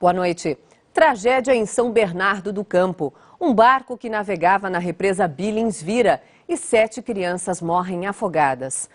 Boa noite. Tragédia em São Bernardo do Campo. Um barco que navegava na represa Billings vira e 7 crianças morrem afogadas.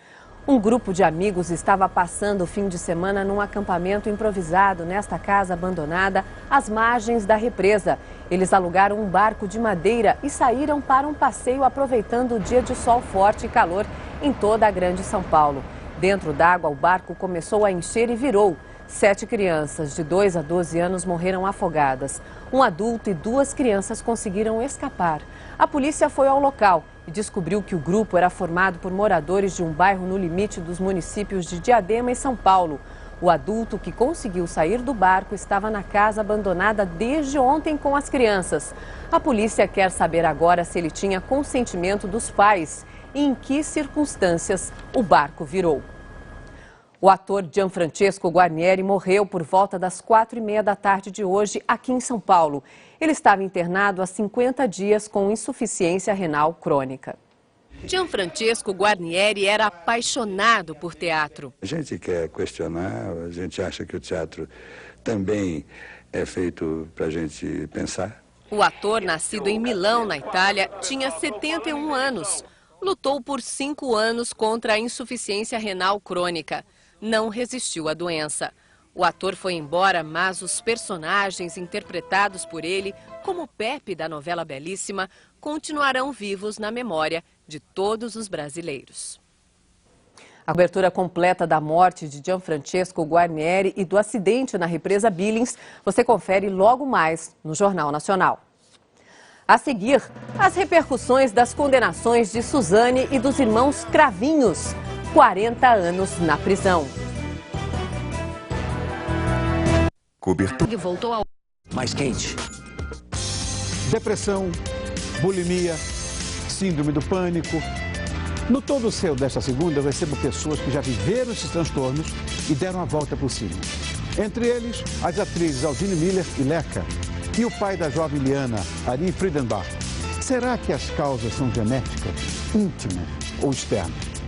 Um grupo de amigos estava passando o fim de semana num acampamento improvisado nesta casa abandonada às margens da represa. Eles alugaram um barco de madeira e saíram para um passeio aproveitando o dia de sol forte e calor em toda a Grande São Paulo. Dentro d'água, o barco começou a encher e virou. 7 crianças de 2 a 12 anos morreram afogadas. Um adulto e 2 crianças conseguiram escapar. A polícia foi ao local e descobriu que o grupo era formado por moradores de um bairro no limite dos municípios de Diadema e São Paulo. O adulto que conseguiu sair do barco estava na casa abandonada desde ontem com as crianças. A polícia quer saber agora se ele tinha consentimento dos pais e em que circunstâncias o barco virou. O ator Gianfrancesco Guarnieri morreu por volta das 4h30 da tarde de hoje aqui em São Paulo. Ele estava internado há 50 dias com insuficiência renal crônica. Gianfrancesco Guarnieri era apaixonado por teatro. A gente quer questionar, a gente acha que o teatro também é feito para a gente pensar. O ator, nascido em Milão, na Itália, tinha 71 anos. Lutou por 5 anos contra a insuficiência renal crônica. Não resistiu à doença. O ator foi embora, mas os personagens interpretados por ele, como Pepe da novela Belíssima, continuarão vivos na memória de todos os brasileiros. A cobertura completa da morte de Gianfrancesco Guarnieri e do acidente na represa Billings você confere logo mais no Jornal Nacional. A seguir, as repercussões das condenações de Suzane e dos irmãos Cravinhos. 40 anos na prisão. Cobertura voltou ao mais quente. Depressão, bulimia, síndrome do pânico. No Todo Seu desta segunda, eu recebo pessoas que já viveram esses transtornos e deram a volta por cima. Entre eles, as atrizes Aldine Miller e Leca e o pai da jovem Liana, Ari Friedenbach. Será que as causas são genéticas, íntimas ou externas?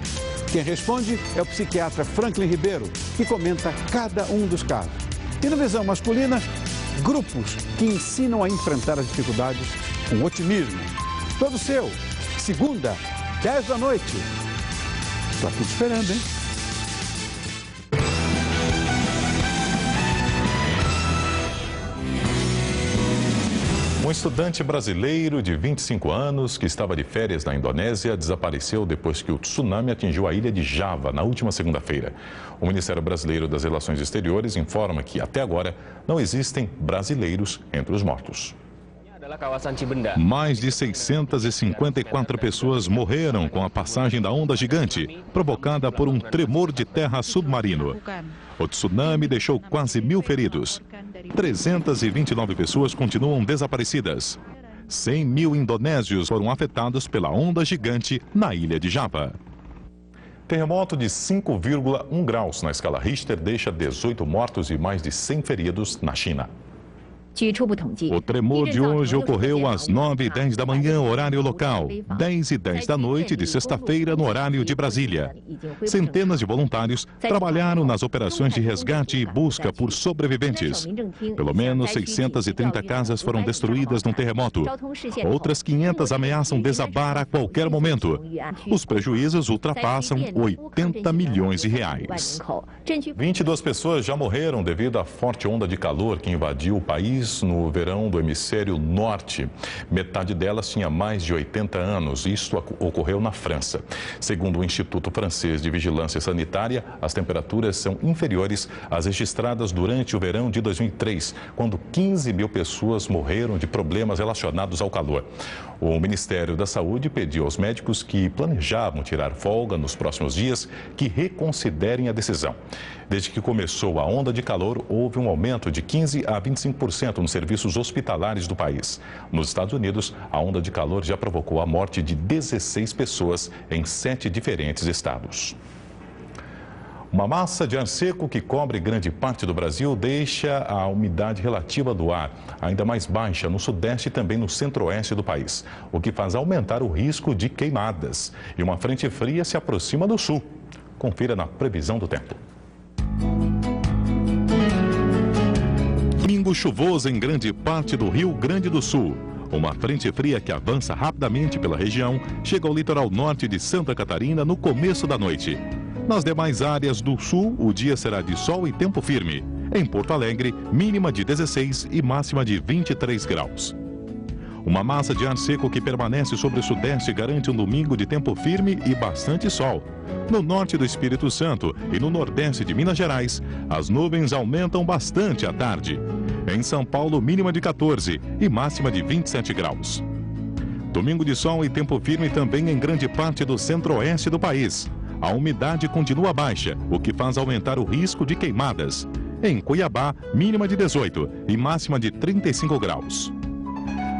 Quem responde é o psiquiatra Franklin Ribeiro, que comenta cada um dos casos. E na visão masculina, grupos que ensinam a enfrentar as dificuldades com otimismo. Todo Seu, segunda, 10 da noite. Estou aqui te esperando, hein? Um estudante brasileiro de 25 anos que estava de férias na Indonésia desapareceu depois que o tsunami atingiu a ilha de Java na última segunda-feira. O Ministério Brasileiro das Relações Exteriores informa que até agora não existem brasileiros entre os mortos. Mais de 654 pessoas morreram com a passagem da onda gigante, provocada por um tremor de terra submarino. O tsunami deixou quase 1.000 feridos. 329 pessoas continuam desaparecidas. 100.000 indonésios foram afetados pela onda gigante na ilha de Java. Terremoto de 5,1 graus na escala Richter deixa 18 mortos e mais de 100 feridos na China. O tremor de hoje ocorreu às 9h10 da manhã, horário local, 10h10 da noite de sexta-feira, no horário de Brasília. Centenas de voluntários trabalharam nas operações de resgate e busca por sobreviventes. Pelo menos 630 casas foram destruídas no terremoto. Outras 500 ameaçam desabar a qualquer momento. Os prejuízos ultrapassam 80 milhões de reais. 22 pessoas já morreram devido à forte onda de calor que invadiu o país no verão do hemisfério norte. Metade delas tinha mais de 80 anos. Isso ocorreu na França. Segundo o Instituto Francês de Vigilância Sanitária, as temperaturas são inferiores às registradas durante o verão de 2003, quando 15.000 pessoas morreram de problemas relacionados ao calor. O Ministério da Saúde pediu aos médicos que planejavam tirar folga nos próximos dias que reconsiderem a decisão. Desde que começou a onda de calor, houve um aumento de 15% a 25% nos serviços hospitalares do país. Nos Estados Unidos, a onda de calor já provocou a morte de 16 pessoas em 7 diferentes estados. Uma massa de ar seco que cobre grande parte do Brasil deixa a umidade relativa do ar ainda mais baixa no sudeste e também no centro-oeste do país, o que faz aumentar o risco de queimadas. E uma frente fria se aproxima do sul. Confira na previsão do tempo. Domingo chuvoso em grande parte do Rio Grande do Sul. Uma frente fria que avança rapidamente pela região chega ao litoral norte de Santa Catarina no começo da noite. Nas demais áreas do sul, o dia será de sol e tempo firme. Em Porto Alegre, mínima de 16 e máxima de 23 graus. Uma massa de ar seco que permanece sobre o sudeste garante um domingo de tempo firme e bastante sol. No norte do Espírito Santo e no nordeste de Minas Gerais, as nuvens aumentam bastante à tarde. Em São Paulo, mínima de 14 e máxima de 27 graus. Domingo de sol e tempo firme também em grande parte do centro-oeste do país. A umidade continua baixa, o que faz aumentar o risco de queimadas. Em Cuiabá, mínima de 18 e máxima de 35 graus.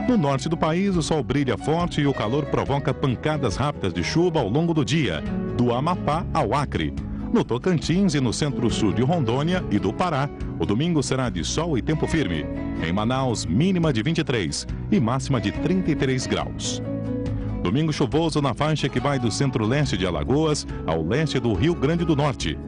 No norte do país, o sol brilha forte e o calor provoca pancadas rápidas de chuva ao longo do dia, do Amapá ao Acre. No Tocantins e no centro-sul de Rondônia e do Pará, o domingo será de sol e tempo firme. Em Manaus, mínima de 23 e máxima de 33 graus. Domingo chuvoso na faixa que vai do centro-leste de Alagoas ao leste do Rio Grande do Norte.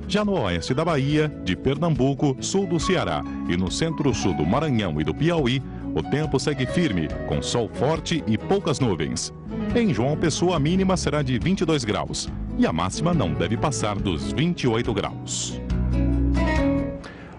Já no oeste da Bahia, de Pernambuco, sul do Ceará e no centro-sul do Maranhão e do Piauí, o tempo segue firme, com sol forte e poucas nuvens. Em João Pessoa, a mínima será de 22 graus e a máxima não deve passar dos 28 graus.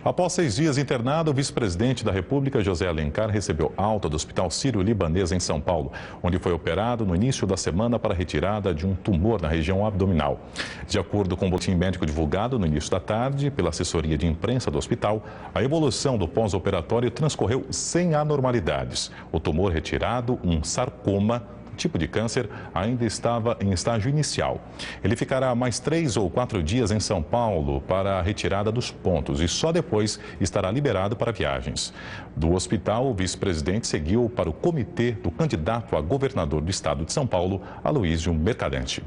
Após 6 dias internado, o vice-presidente da República, José Alencar, recebeu alta do Hospital Sírio-Libanês em São Paulo, onde foi operado no início da semana para a retirada de um tumor na região abdominal. De acordo com o boletim médico divulgado no início da tarde pela assessoria de imprensa do hospital, a evolução do pós-operatório transcorreu sem anormalidades. O tumor retirado, um sarcoma, tipo de câncer, ainda estava em estágio inicial. Ele ficará mais 3 ou 4 dias em São Paulo para a retirada dos pontos e só depois estará liberado para viagens. Do hospital, o vice-presidente seguiu para o comitê do candidato a governador do estado de São Paulo, Aloísio Mercadante.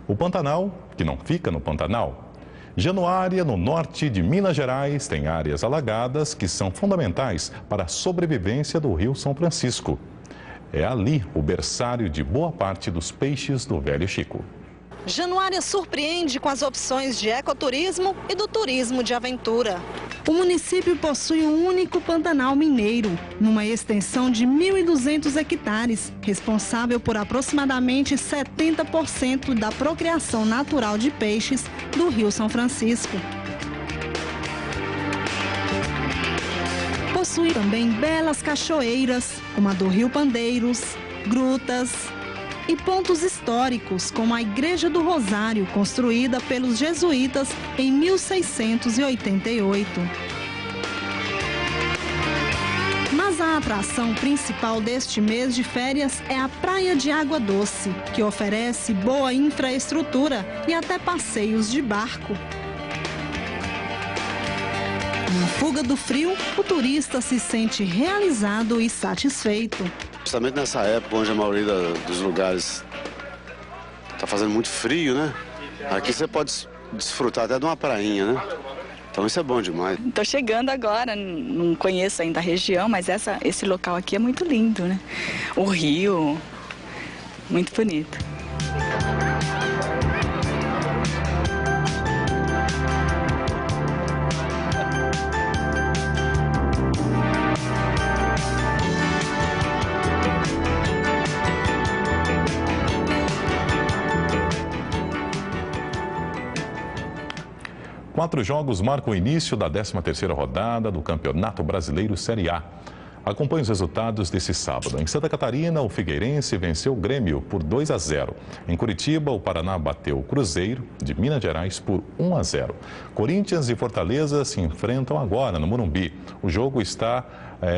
O Pantanal, que não fica no Pantanal. Januária, no norte de Minas Gerais, tem áreas alagadas que são fundamentais para a sobrevivência do Rio São Francisco. É ali o berçário de boa parte dos peixes do Velho Chico. Januária surpreende com as opções de ecoturismo e do turismo de aventura. O município possui um único Pantanal mineiro, numa extensão de 1.200 hectares, responsável por aproximadamente 70% da procriação natural de peixes do Rio São Francisco. Possui também belas cachoeiras, como a do Rio Pandeiros, grutas e pontos históricos, como a Igreja do Rosário, construída pelos jesuítas em 1688. Mas a atração principal deste mês de férias é a Praia de Água Doce, que oferece boa infraestrutura e até passeios de barco. Na fuga do frio, o turista se sente realizado e satisfeito. Justamente nessa época, onde a maioria dos lugares está fazendo muito frio, né? Aqui você pode desfrutar até de uma prainha, né? Então isso é bom demais. Estou chegando agora, não conheço ainda a região, mas esse local aqui é muito lindo, né? O rio, muito bonito. Quatro jogos marcam o início da 13ª rodada do Campeonato Brasileiro Série A. Acompanhe os resultados desse sábado. Em Santa Catarina, o Figueirense venceu o Grêmio por 2-0. Em Curitiba, o Paraná bateu o Cruzeiro de Minas Gerais por 1-0. Corinthians e Fortaleza se enfrentam agora no Morumbi. O jogo está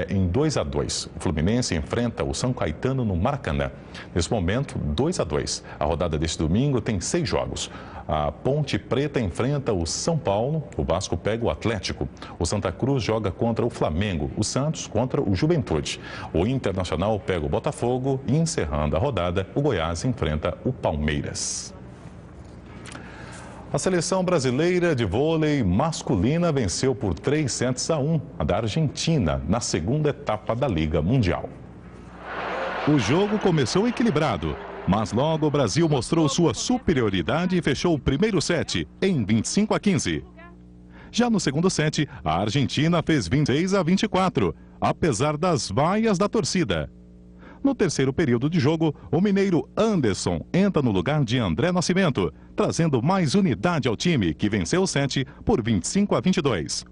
em 2-2. O Fluminense enfrenta o São Caetano no Maracanã. Nesse momento, 2-2. A rodada deste domingo tem 6 jogos. A Ponte Preta enfrenta o São Paulo, o Vasco pega o Atlético. O Santa Cruz joga contra o Flamengo, o Santos contra o Juventude. O Internacional pega o Botafogo e, encerrando a rodada, o Goiás enfrenta o Palmeiras. A seleção brasileira de vôlei masculina venceu por 3-1 a da Argentina na segunda etapa da Liga Mundial. O jogo começou equilibrado, mas logo o Brasil mostrou sua superioridade e fechou o primeiro set em 25-15. Já no segundo set, a Argentina fez 26-24, apesar das vaias da torcida. No terceiro período de jogo, o mineiro Anderson entra no lugar de André Nascimento, trazendo mais unidade ao time, que venceu o set por 25-22.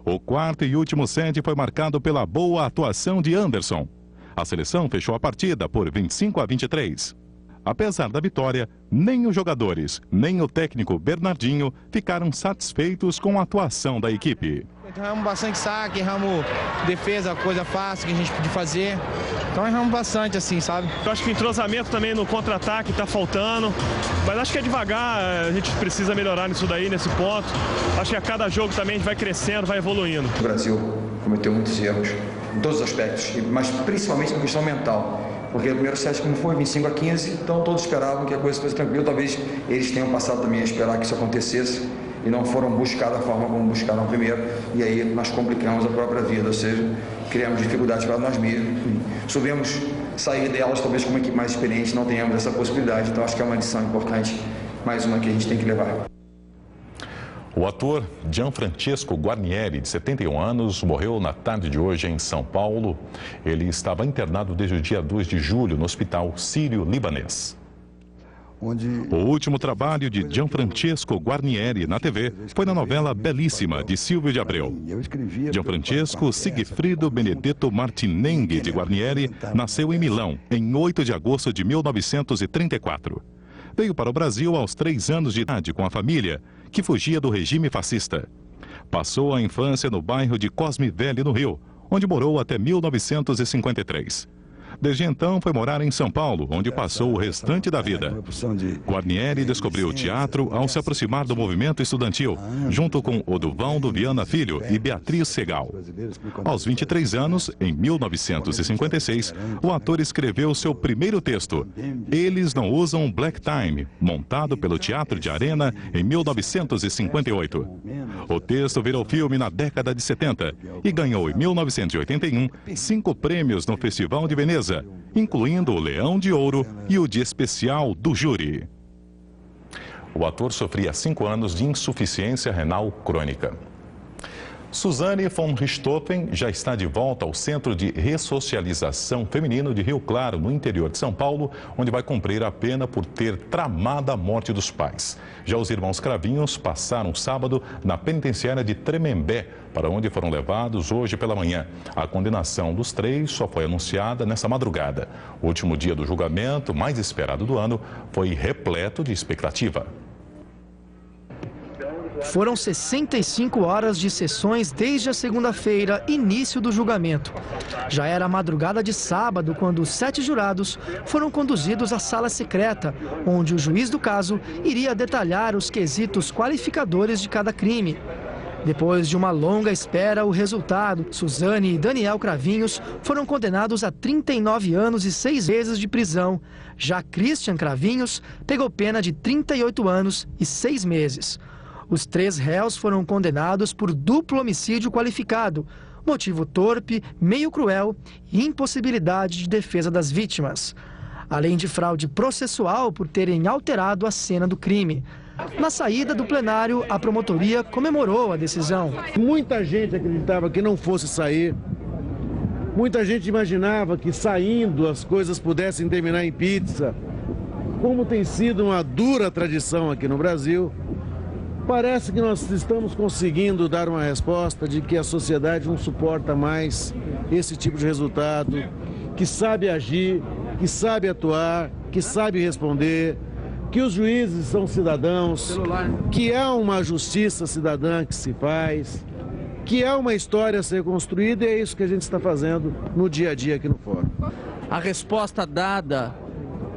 O quarto e último set foi marcado pela boa atuação de Anderson. A seleção fechou a partida por 25-23. Apesar da vitória, nem os jogadores, nem o técnico Bernardinho ficaram satisfeitos com a atuação da equipe. Erramos bastante saque, erramos defesa, coisa fácil que a gente podia fazer. Então erramos bastante, assim, sabe? Eu acho que o entrosamento também no contra-ataque está faltando. Mas acho que é devagar, a gente precisa melhorar nisso daí, nesse ponto. Acho que a cada jogo também a gente vai crescendo, vai evoluindo. O Brasil cometeu muitos erros em todos os aspectos, mas principalmente na questão mental. Porque o primeiro set, como foi, 25-15, então todos esperavam que a coisa fosse tranquila. Talvez eles tenham passado também a esperar que isso acontecesse e não foram buscar da forma como buscaram primeiro. E aí nós complicamos a própria vida, ou seja, criamos dificuldades para nós mesmos. Soubemos sair delas, talvez com uma equipe mais experiente não tenhamos essa possibilidade. Então acho que é uma lição importante, mais uma que a gente tem que levar. O ator Gianfrancesco Guarnieri, de 71 anos, morreu na tarde de hoje em São Paulo. Ele estava internado desde o dia 2 de julho no Hospital Sírio-Libanês. O último trabalho de Gianfrancesco Guarnieri na TV foi na novela Belíssima, de Silvio de Abreu. Gianfrancesco Sigfrido Benedetto Martinenghi de Guarnieri nasceu em Milão, em 8 de agosto de 1934. Veio para o Brasil aos 3 anos de idade com a família, que fugia do regime fascista. Passou a infância no bairro de Cosme Velho, no Rio, onde morou até 1953. Desde então foi morar em São Paulo, onde passou o restante da vida. Guarnieri descobriu o teatro ao se aproximar do movimento estudantil, junto com Oduvaldo Viana Filho e Beatriz Segal. Aos 23 anos, em 1956, o ator escreveu seu primeiro texto, Eles Não Usam Black Time, montado pelo Teatro de Arena em 1958. O texto virou filme na década de 70 e ganhou em 1981 5 prêmios no Festival de Veneza, incluindo o Leão de Ouro e o de Especial do Júri. O ator sofria 5 anos de insuficiência renal crônica. Suzane von Richthofen já está de volta ao Centro de Ressocialização Feminino de Rio Claro, no interior de São Paulo, onde vai cumprir a pena por ter tramado a morte dos pais. Já os irmãos Cravinhos passaram sábado na penitenciária de Tremembé, para onde foram levados hoje pela manhã. A condenação dos 3 só foi anunciada nessa madrugada. O último dia do julgamento, mais esperado do ano, foi repleto de expectativa. Foram 65 horas de sessões desde a segunda-feira, início do julgamento. Já era a madrugada de sábado quando os 7 jurados foram conduzidos à sala secreta, onde o juiz do caso iria detalhar os quesitos qualificadores de cada crime. Depois de uma longa espera, o resultado: Suzane e Daniel Cravinhos foram condenados a 39 anos e 6 meses de prisão. Já Christian Cravinhos pegou pena de 38 anos e 6 meses. Os 3 réus foram condenados por duplo homicídio qualificado, motivo torpe, meio cruel e impossibilidade de defesa das vítimas, além de fraude processual por terem alterado a cena do crime. Na saída do plenário, a promotoria comemorou a decisão. Muita gente acreditava que não fosse sair. Muita gente imaginava que saindo as coisas pudessem terminar em pizza. Como tem sido uma dura tradição aqui no Brasil, parece que nós estamos conseguindo dar uma resposta de que a sociedade não suporta mais esse tipo de resultado, que sabe agir, que sabe atuar, que sabe responder, que os juízes são cidadãos, que é uma justiça cidadã que se faz, que é uma história a ser construída, e é isso que a gente está fazendo no dia a dia aqui no Fórum. A resposta dada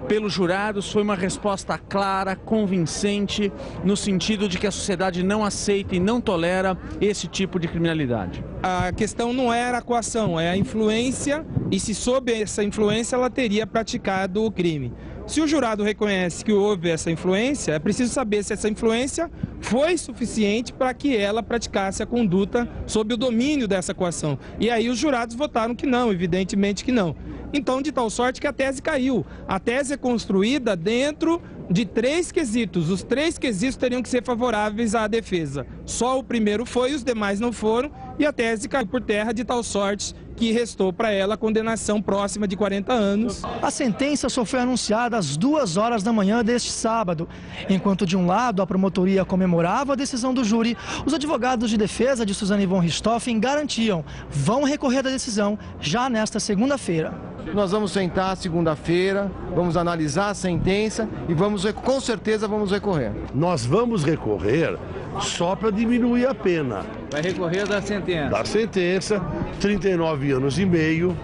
pelos jurados foi uma resposta clara, convincente, no sentido de que a sociedade não aceita e não tolera esse tipo de criminalidade. A questão não era a coação, é a influência, e se sob essa influência ela teria praticado o crime. Se o jurado reconhece que houve essa influência, é preciso saber se essa influência foi suficiente para que ela praticasse a conduta sob o domínio dessa coação. E aí os jurados votaram que não, evidentemente que não. Então, de tal sorte que a tese caiu. A tese é construída dentro de 3 quesitos. Os 3 quesitos teriam que ser favoráveis à defesa. Só o primeiro foi, os demais não foram, e a tese caiu por terra de tal sorte que restou para ela a condenação próxima de 40 anos. A sentença só foi anunciada às 2 horas da manhã deste sábado. Enquanto de um lado a promotoria comemorava a decisão do júri, os advogados de defesa de Suzane von Richthofen garantiam: vão recorrer da decisão já nesta segunda-feira. Nós vamos sentar segunda-feira, vamos analisar a sentença e com certeza vamos recorrer. Nós vamos recorrer só para diminuir a pena. Vai recorrer da sentença? Da sentença, 39 anos e meio.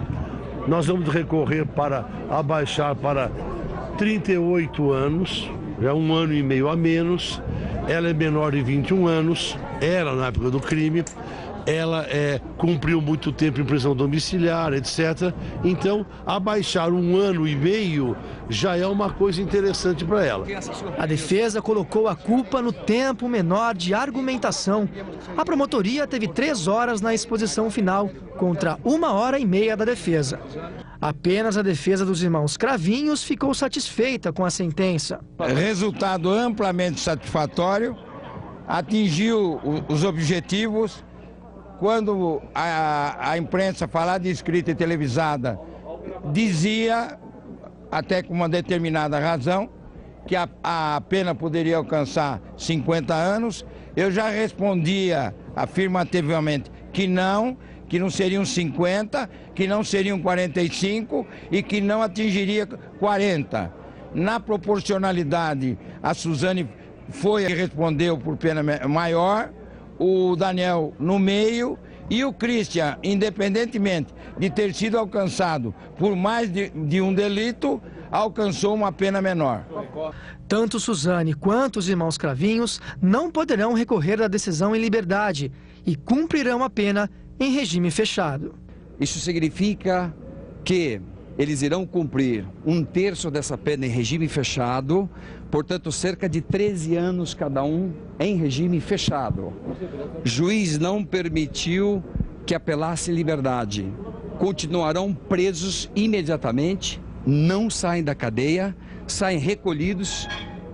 Nós vamos recorrer para abaixar para 38 anos, já 1 ano e meio a menos. Ela é menor de 21 anos, era na época do crime. Ela cumpriu muito tempo em prisão domiciliar, etc. Então, abaixar 1 ano e meio já é uma coisa interessante para ela. A defesa colocou a culpa no tempo menor de argumentação. A promotoria teve 3 horas na exposição final, contra 1 hora e meia da defesa. Apenas a defesa dos irmãos Cravinhos ficou satisfeita com a sentença. Resultado amplamente satisfatório, atingiu os objetivos. Quando a imprensa falada, escrita e televisada dizia, até com uma determinada razão, que a pena poderia alcançar 50 anos, eu já respondia afirmativamente que não seriam 50, que não seriam 45 e que não atingiria 40. Na proporcionalidade, a Suzane foi e respondeu por pena maior, o Daniel no meio e o Christian, independentemente de ter sido alcançado por mais de um delito, alcançou uma pena menor. Tanto Suzane quanto os irmãos Cravinhos não poderão recorrer da decisão em liberdade e cumprirão a pena em regime fechado. Isso significa que eles irão cumprir 1/3 dessa pena em regime fechado, portanto, cerca de 13 anos cada um em regime fechado. O juiz não permitiu que apelasse liberdade. Continuarão presos imediatamente, não saem da cadeia, saem recolhidos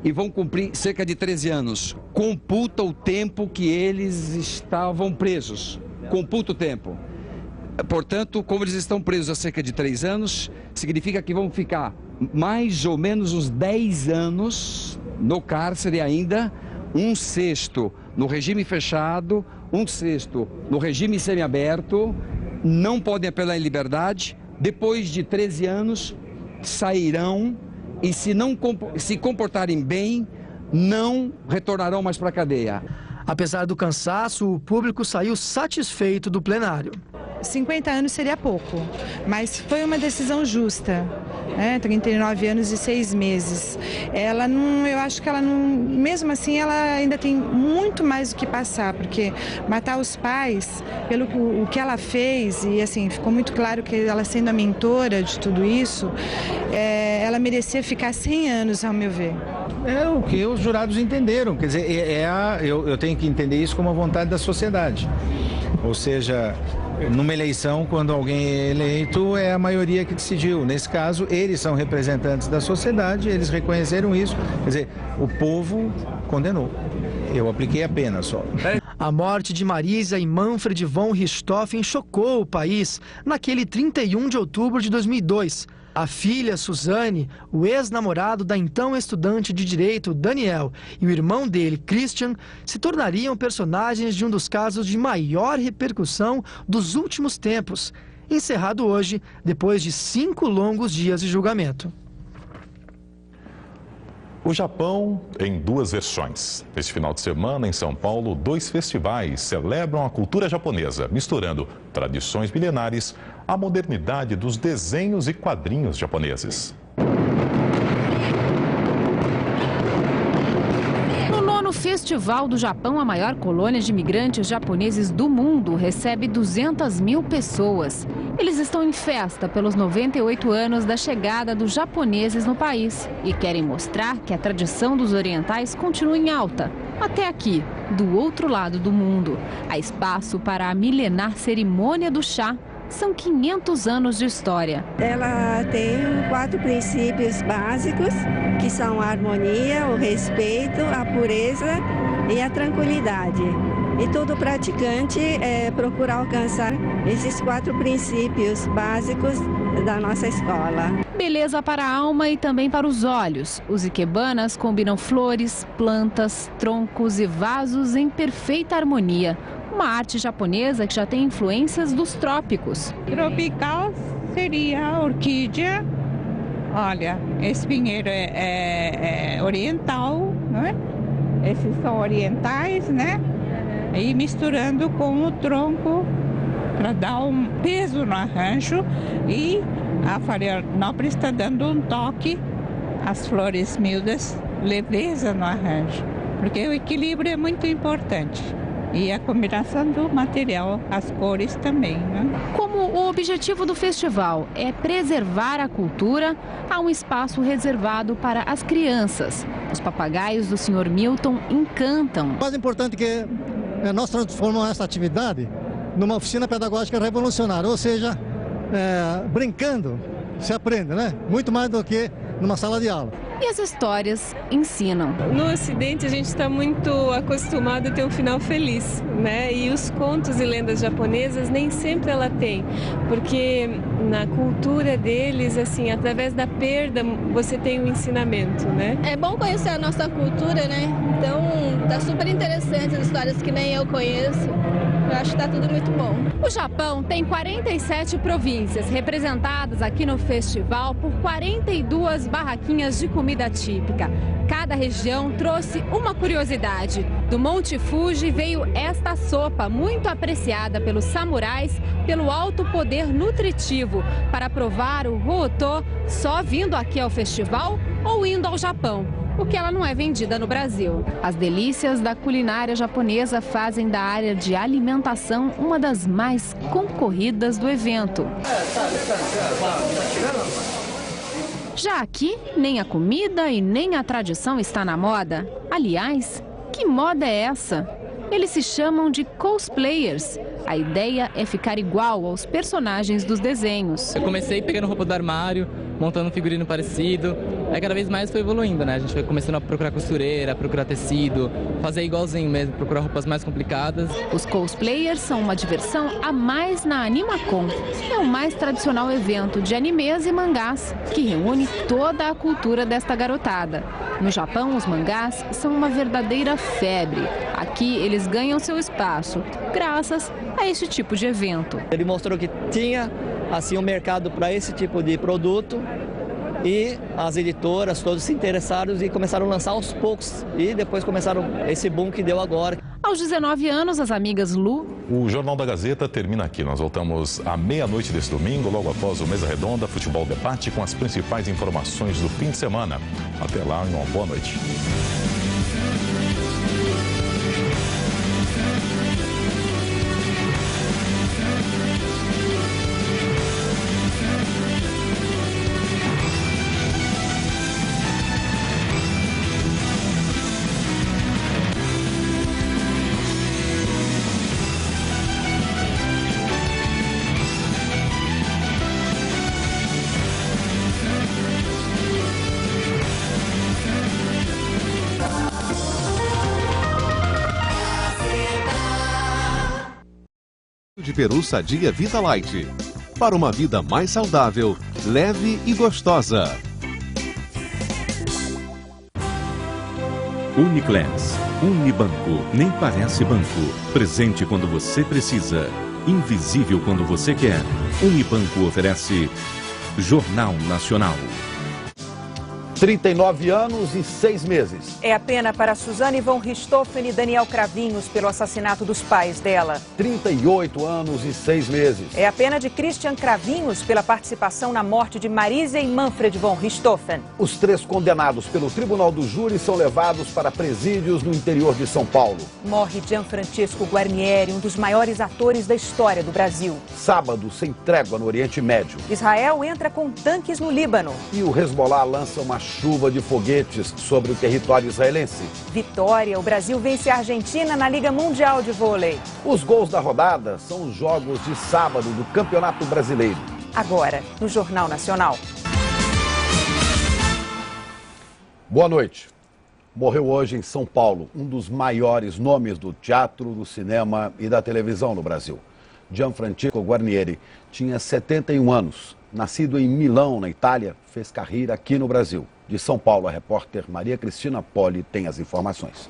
e vão cumprir cerca de 13 anos. Computa o tempo que eles estavam presos. Computa o tempo. Portanto, como eles estão presos há cerca de 3 anos, significa que vão ficar mais ou menos uns 10 anos no cárcere ainda, 1/6 no regime fechado, 1/6 no regime semiaberto, não podem apelar em liberdade, depois de 13 anos sairão e se comportarem bem, não retornarão mais para a cadeia. Apesar do cansaço, o público saiu satisfeito do plenário. 50 anos seria pouco, mas foi uma decisão justa, né? 39 anos e 6 meses. Ela não, eu acho que ela não, mesmo assim, ela ainda tem muito mais o que passar, porque matar os pais, pelo o que ela fez, e assim, ficou muito claro que ela sendo a mentora de tudo isso, ela merecia ficar 100 anos, ao meu ver. É o que os jurados entenderam, quer dizer, eu tenho que entender isso como a vontade da sociedade. Ou seja, numa eleição, quando alguém é eleito, é a maioria que decidiu. Nesse caso, eles são representantes da sociedade, eles reconheceram isso. Quer dizer, o povo condenou. Eu apliquei a pena só. A morte de Marisa e Manfred von Richthofen chocou o país naquele 31 de outubro de 2002. A filha, Suzane, o ex-namorado da então estudante de direito, Daniel, e o irmão dele, Christian, se tornariam personagens de um dos casos de maior repercussão dos últimos tempos, encerrado hoje, depois de 5 longos dias de julgamento. O Japão em 2 versões. Este final de semana, em São Paulo, 2 festivais celebram a cultura japonesa, misturando tradições milenares à modernidade dos desenhos e quadrinhos japoneses. No Festival do Japão, a maior colônia de imigrantes japoneses do mundo recebe 200 mil pessoas. Eles estão em festa pelos 98 anos da chegada dos japoneses no país e querem mostrar que a tradição dos orientais continua em alta. Até aqui, do outro lado do mundo, há espaço para a milenar cerimônia do chá são 500 anos de história. Ela tem 4 princípios básicos, que são a harmonia, o respeito, a pureza e a tranquilidade. E todo praticante procura alcançar esses 4 princípios básicos da nossa escola. Beleza para a alma e também para os olhos. Os ikebanas combinam flores, plantas, troncos e vasos em perfeita harmonia. Uma arte japonesa que já tem influências dos trópicos. Tropical seria a orquídea. Olha, esse pinheiro é oriental, não é? Esses são orientais, né? E misturando com o tronco para dar um peso no arranjo, e a Florianópolis está dando um toque, as flores miúdas, leveza no arranjo, porque o equilíbrio é muito importante. E a combinação do material, as cores também, né? Como o objetivo do festival é preservar a cultura, há um espaço reservado para as crianças. Os papagaios do Sr. Milton encantam. O mais importante é que nós transformamos essa atividade numa oficina pedagógica revolucionária, ou seja, brincando se aprende, né? Muito mais do que numa sala de aula. E as histórias ensinam. No Ocidente a gente está muito acostumado a ter um final feliz, né? E os contos e lendas japonesas nem sempre ela tem, porque na cultura deles, assim, através da perda você tem um ensinamento, né? É bom conhecer a nossa cultura, né? Então tá super interessante as histórias que nem eu conheço. Eu acho que está tudo muito bom. O Japão tem 47 províncias, representadas aqui no festival por 42 barraquinhas de comida típica. Cada região trouxe uma curiosidade. Do Monte Fuji veio esta sopa, muito apreciada pelos samurais pelo alto poder nutritivo. Para provar o Ryotô, só vindo aqui ao festival ou indo ao Japão, porque ela não é vendida no Brasil. As delícias da culinária japonesa fazem da área de alimentação uma das mais concorridas do evento. Já aqui, nem a comida e nem a tradição está na moda. Aliás, que moda é essa? Eles se chamam de cosplayers. A ideia é ficar igual aos personagens dos desenhos. Eu comecei pegando roupa do armário, montando um figurino parecido. Aí cada vez mais foi evoluindo, né? A gente foi começando a procurar costureira, procurar tecido, fazer igualzinho mesmo, procurar roupas mais complicadas. Os cosplayers são uma diversão a mais na Animacon. É o mais tradicional evento de animes e mangás, que reúne toda a cultura desta garotada. No Japão, os mangás são uma verdadeira febre. Aqui, eles ganham seu espaço, graças a este tipo de evento. Ele mostrou que tinha assim um mercado para esse tipo de produto e as editoras todos se interessaram e começaram a lançar aos poucos e depois começaram esse boom que deu agora. Aos 19 anos, as amigas Lu... O Jornal da Gazeta termina aqui. Nós voltamos à meia-noite deste domingo, logo após o Mesa Redonda Futebol Debate, com as principais informações do fim de semana. Até lá e uma boa noite. De Peru Sadia Vita Light. Para uma vida mais saudável, leve e gostosa. Uniclass. Unibanco. Nem parece banco. Presente quando você precisa. Invisível quando você quer. Unibanco oferece Jornal Nacional. 39 anos e 6 meses. É a pena para Suzane von Richthofen e Daniel Cravinhos pelo assassinato dos pais dela. 38 anos e 6 meses. É a pena de Christian Cravinhos pela participação na morte de Marisa e Manfred von Richthofen. Os 3 condenados pelo Tribunal do Júri são levados para presídios no interior de São Paulo. Morre Gianfrancesco Guarnieri, um dos maiores atores da história do Brasil. Sábado, sem trégua no Oriente Médio. Israel entra com tanques no Líbano. E o Hezbollah lança uma chuva de foguetes sobre o território israelense. Vitória, o Brasil vence a Argentina na Liga Mundial de Vôlei. Os gols da rodada são os jogos de sábado do Campeonato Brasileiro. Agora, no Jornal Nacional. Boa noite. Morreu hoje em São Paulo um dos maiores nomes do teatro, do cinema e da televisão no Brasil. Gianfrancesco Guarnieri tinha 71 anos. Nascido em Milão, na Itália, fez carreira aqui no Brasil. De São Paulo, a repórter Maria Cristina Poli tem as informações.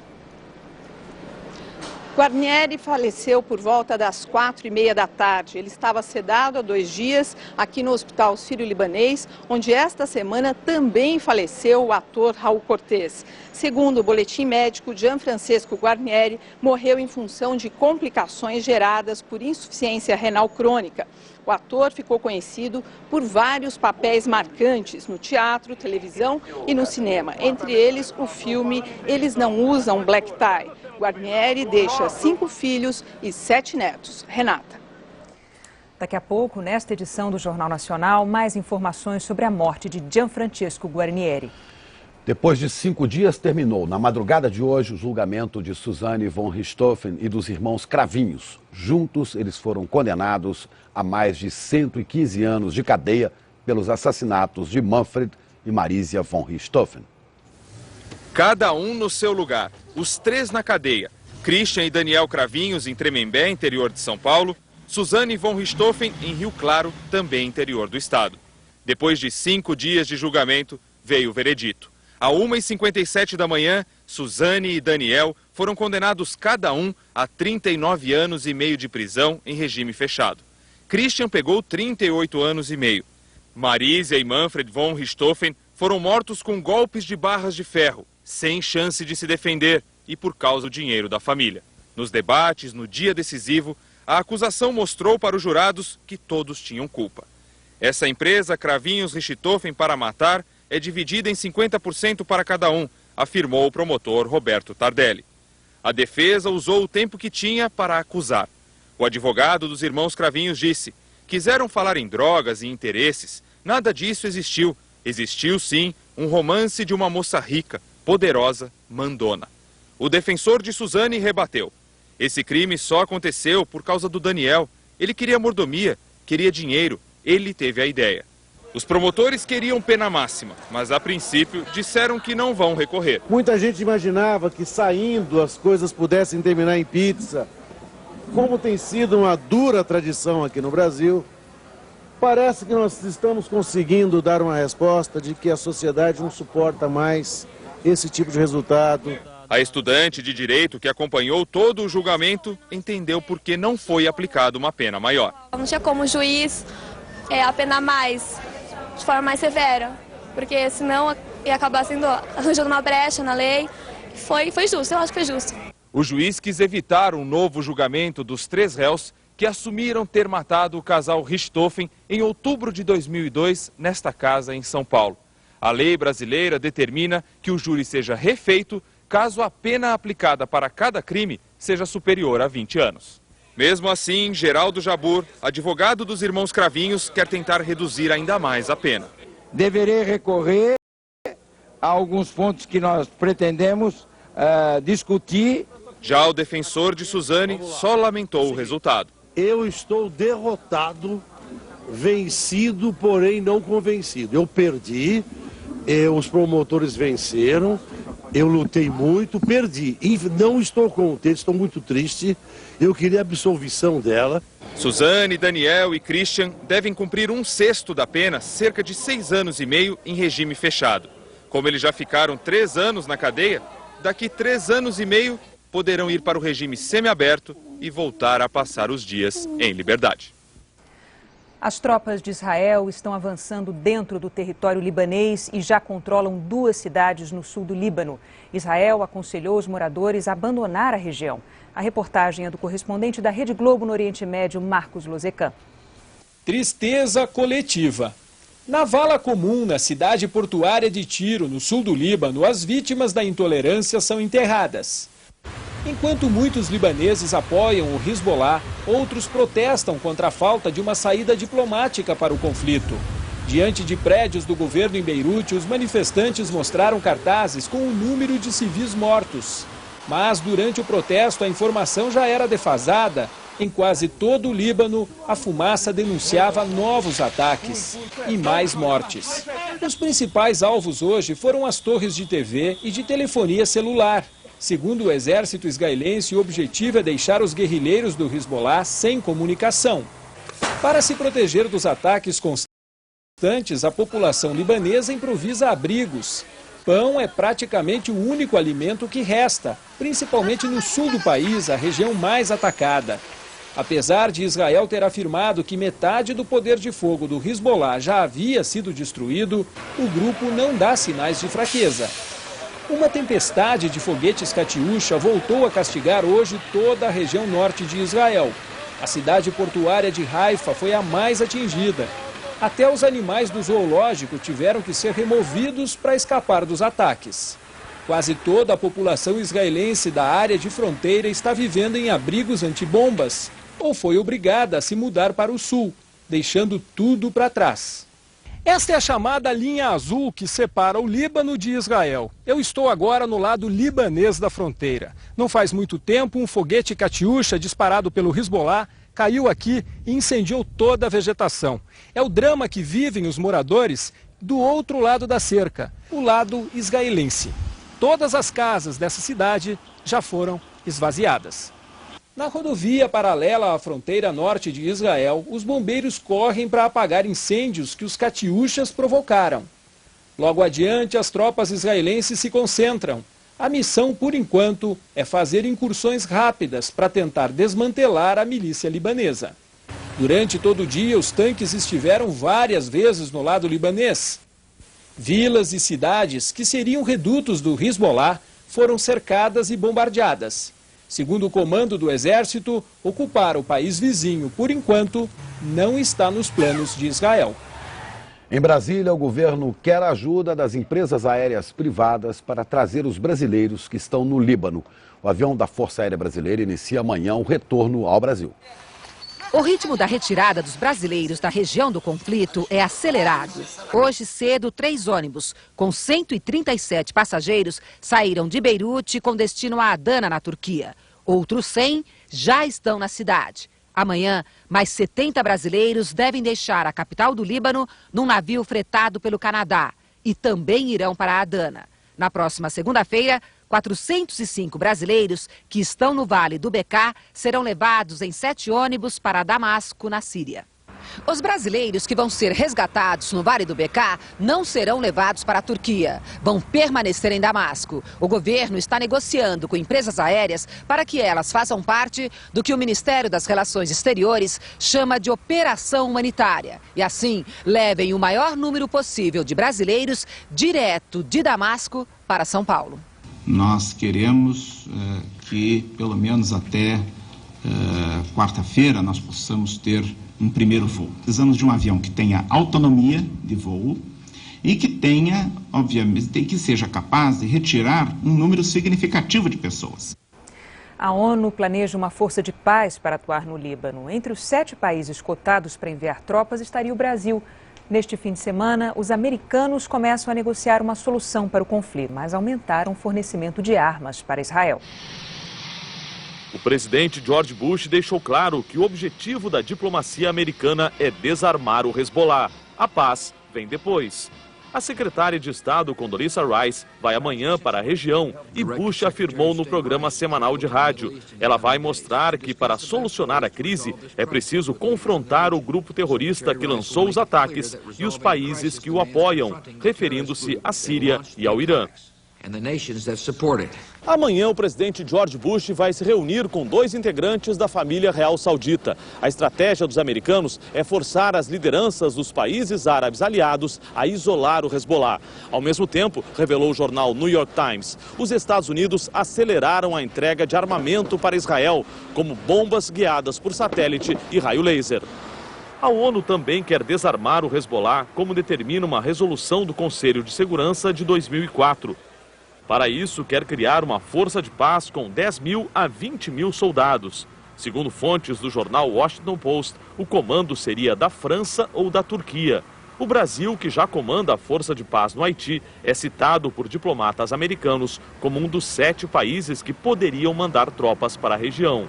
Guarnieri faleceu por volta das 4h30 da tarde. Ele estava sedado há 2 dias aqui no Hospital Sírio-Libanês, onde esta semana também faleceu o ator Raul Cortez. Segundo o boletim médico, Gianfrancesco Guarnieri morreu em função de complicações geradas por insuficiência renal crônica. O ator ficou conhecido por vários papéis marcantes no teatro, televisão e no cinema. Entre eles, o filme Eles Não Usam Black Tie. Guarnieri deixa 5 filhos e 7 netos. Renata. Daqui a pouco, nesta edição do Jornal Nacional, mais informações sobre a morte de Gianfrancesco Guarnieri. Depois de 5 dias, terminou na madrugada de hoje o julgamento de Suzane von Richthofen e dos irmãos Cravinhos. Juntos, eles foram condenados a mais de 115 anos de cadeia pelos assassinatos de Manfred e Marisia von Richthofen. Cada um no seu lugar, os 3 na cadeia. Christian e Daniel Cravinhos em Tremembé, interior de São Paulo. Suzane von Richthofen em Rio Claro, também interior do estado. Depois de 5 dias de julgamento, veio o veredito. À 1h57 da manhã, Suzane e Daniel foram condenados cada um a 39 anos e meio de prisão em regime fechado. Christian pegou 38 anos e meio. Marisia e Manfred von Richthofen foram mortos com golpes de barras de ferro, sem chance de se defender e por causa do dinheiro da família. Nos debates, no dia decisivo, a acusação mostrou para os jurados que todos tinham culpa. Essa empresa, Cravinhos Richthofen para Matar, é dividida em 50% para cada um, afirmou o promotor Roberto Tardelli. A defesa usou o tempo que tinha para acusar. O advogado dos irmãos Cravinhos disse: quiseram falar em drogas e interesses, nada disso existiu. Existiu, sim, um romance de uma moça rica, poderosa, mandona. O defensor de Suzane rebateu: esse crime só aconteceu por causa do Daniel. Ele queria mordomia, queria dinheiro, ele teve a ideia. Os promotores queriam pena máxima, mas a princípio disseram que não vão recorrer. Muita gente imaginava que saindo as coisas pudessem terminar em pizza. Como tem sido uma dura tradição aqui no Brasil, parece que nós estamos conseguindo dar uma resposta de que a sociedade não suporta mais esse tipo de resultado. A estudante de direito que acompanhou todo o julgamento entendeu por que não foi aplicada uma pena maior. Não tinha como o juiz apenar mais, de forma mais severa, porque senão ia acabar arranjando uma brecha na lei. Foi justo, eu acho que foi justo. O juiz quis evitar um novo julgamento dos 3 réus que assumiram ter matado o casal Richthofen em outubro de 2002 nesta casa em São Paulo. A lei brasileira determina que o júri seja refeito caso a pena aplicada para cada crime seja superior a 20 anos. Mesmo assim, Geraldo Jabur, advogado dos irmãos Cravinhos, quer tentar reduzir ainda mais a pena. Deverei recorrer a alguns pontos que nós pretendemos discutir. Já o defensor de Suzane só lamentou o resultado. Eu estou derrotado, vencido, porém não convencido. Eu perdi, os promotores venceram, eu lutei muito, perdi. E não estou contente, estou muito triste. Eu queria a absolvição dela. Suzane, Daniel e Christian devem cumprir 1/6 da pena, cerca de 6 anos e meio, em regime fechado. Como eles já ficaram 3 anos na cadeia, daqui 3 anos e meio poderão ir para o regime semiaberto e voltar a passar os dias em liberdade. As tropas de Israel estão avançando dentro do território libanês e já controlam 2 cidades no sul do Líbano. Israel aconselhou os moradores a abandonar a região. A reportagem é do correspondente da Rede Globo no Oriente Médio, Marcos Lozecan. Tristeza coletiva. Na vala comum, na cidade portuária de Tiro, no sul do Líbano, as vítimas da intolerância são enterradas. Enquanto muitos libaneses apoiam o Hezbollah, outros protestam contra a falta de uma saída diplomática para o conflito. Diante de prédios do governo em Beirute, os manifestantes mostraram cartazes com o número de civis mortos. Mas durante o protesto, a informação já era defasada. Em quase todo o Líbano, a fumaça denunciava novos ataques e mais mortes. Os principais alvos hoje foram as torres de TV e de telefonia celular. Segundo o exército israelense, o objetivo é deixar os guerrilheiros do Hezbollah sem comunicação. Para se proteger dos ataques constantes, a população libanesa improvisa abrigos. Pão é praticamente o único alimento que resta, principalmente no sul do país, a região mais atacada. Apesar de Israel ter afirmado que metade do poder de fogo do Hezbollah já havia sido destruído, o grupo não dá sinais de fraqueza. Uma tempestade de foguetes Katyusha voltou a castigar hoje toda a região norte de Israel. A cidade portuária de Haifa foi a mais atingida. Até os animais do zoológico tiveram que ser removidos para escapar dos ataques. Quase toda a população israelense da área de fronteira está vivendo em abrigos antibombas ou foi obrigada a se mudar para o sul, deixando tudo para trás. Esta é a chamada linha azul que separa o Líbano de Israel. Eu estou agora no lado libanês da fronteira. Não faz muito tempo, um foguete Katyusha disparado pelo Hezbollah caiu aqui e incendiou toda a vegetação. É o drama que vivem os moradores do outro lado da cerca, o lado israelense. Todas as casas dessa cidade já foram esvaziadas. Na rodovia paralela à fronteira norte de Israel, os bombeiros correm para apagar incêndios que os Katyushas provocaram. Logo adiante, as tropas israelenses se concentram. A missão, por enquanto, é fazer incursões rápidas para tentar desmantelar a milícia libanesa. Durante todo o dia, os tanques estiveram várias vezes no lado libanês. Vilas e cidades que seriam redutos do Hezbollah foram cercadas e bombardeadas. Segundo o comando do exército, ocupar o país vizinho, por enquanto, não está nos planos de Israel. Em Brasília, o governo quer a ajuda das empresas aéreas privadas para trazer os brasileiros que estão no Líbano. O avião da Força Aérea Brasileira inicia amanhã o retorno ao Brasil. O ritmo da retirada dos brasileiros da região do conflito é acelerado. Hoje cedo, 3 ônibus com 137 passageiros saíram de Beirute com destino a Adana, na Turquia. Outros 100 já estão na cidade. Amanhã, mais 70 brasileiros devem deixar a capital do Líbano num navio fretado pelo Canadá e também irão para Adana. Na próxima segunda-feira, 405 brasileiros que estão no Vale do Bekaa serão levados em 7 ônibus para Damasco, na Síria. Os brasileiros que vão ser resgatados no Vale do Bekaa não serão levados para a Turquia. Vão permanecer em Damasco. O governo está negociando com empresas aéreas para que elas façam parte do que o Ministério das Relações Exteriores chama de operação humanitária. E assim, levem o maior número possível de brasileiros direto de Damasco para São Paulo. Nós queremos que, pelo menos até quarta-feira, nós possamos ter um primeiro voo. Precisamos de um avião que tenha autonomia de voo e que tenha, obviamente, que seja capaz de retirar um número significativo de pessoas. A ONU planeja uma força de paz para atuar no Líbano. Entre os 7 países cotados para enviar tropas estaria o Brasil. Neste fim de semana, os americanos começam a negociar uma solução para o conflito, mas aumentaram o fornecimento de armas para Israel. O presidente George Bush deixou claro que o objetivo da diplomacia americana é desarmar o Hezbollah. A paz vem depois. A secretária de Estado, Condoleezza Rice, vai amanhã para a região e Bush afirmou no programa semanal de rádio. Ela vai mostrar que para solucionar a crise é preciso confrontar o grupo terrorista que lançou os ataques e os países que o apoiam, referindo-se à Síria e ao Irã. Amanhã, o presidente George Bush vai se reunir com 2 integrantes da família real saudita. A estratégia dos americanos é forçar as lideranças dos países árabes aliados a isolar o Hezbollah. Ao mesmo tempo, revelou o jornal New York Times, os Estados Unidos aceleraram a entrega de armamento para Israel, como bombas guiadas por satélite e raio laser. A ONU também quer desarmar o Hezbollah, como determina uma resolução do Conselho de Segurança de 2004. Para isso, quer criar uma força de paz com 10 mil a 20 mil soldados. Segundo fontes do jornal Washington Post, o comando seria da França ou da Turquia. O O Brasil, que já comanda a Força de Paz no Haiti, é citado por diplomatas americanos como um dos 7 países que poderiam mandar tropas para a região.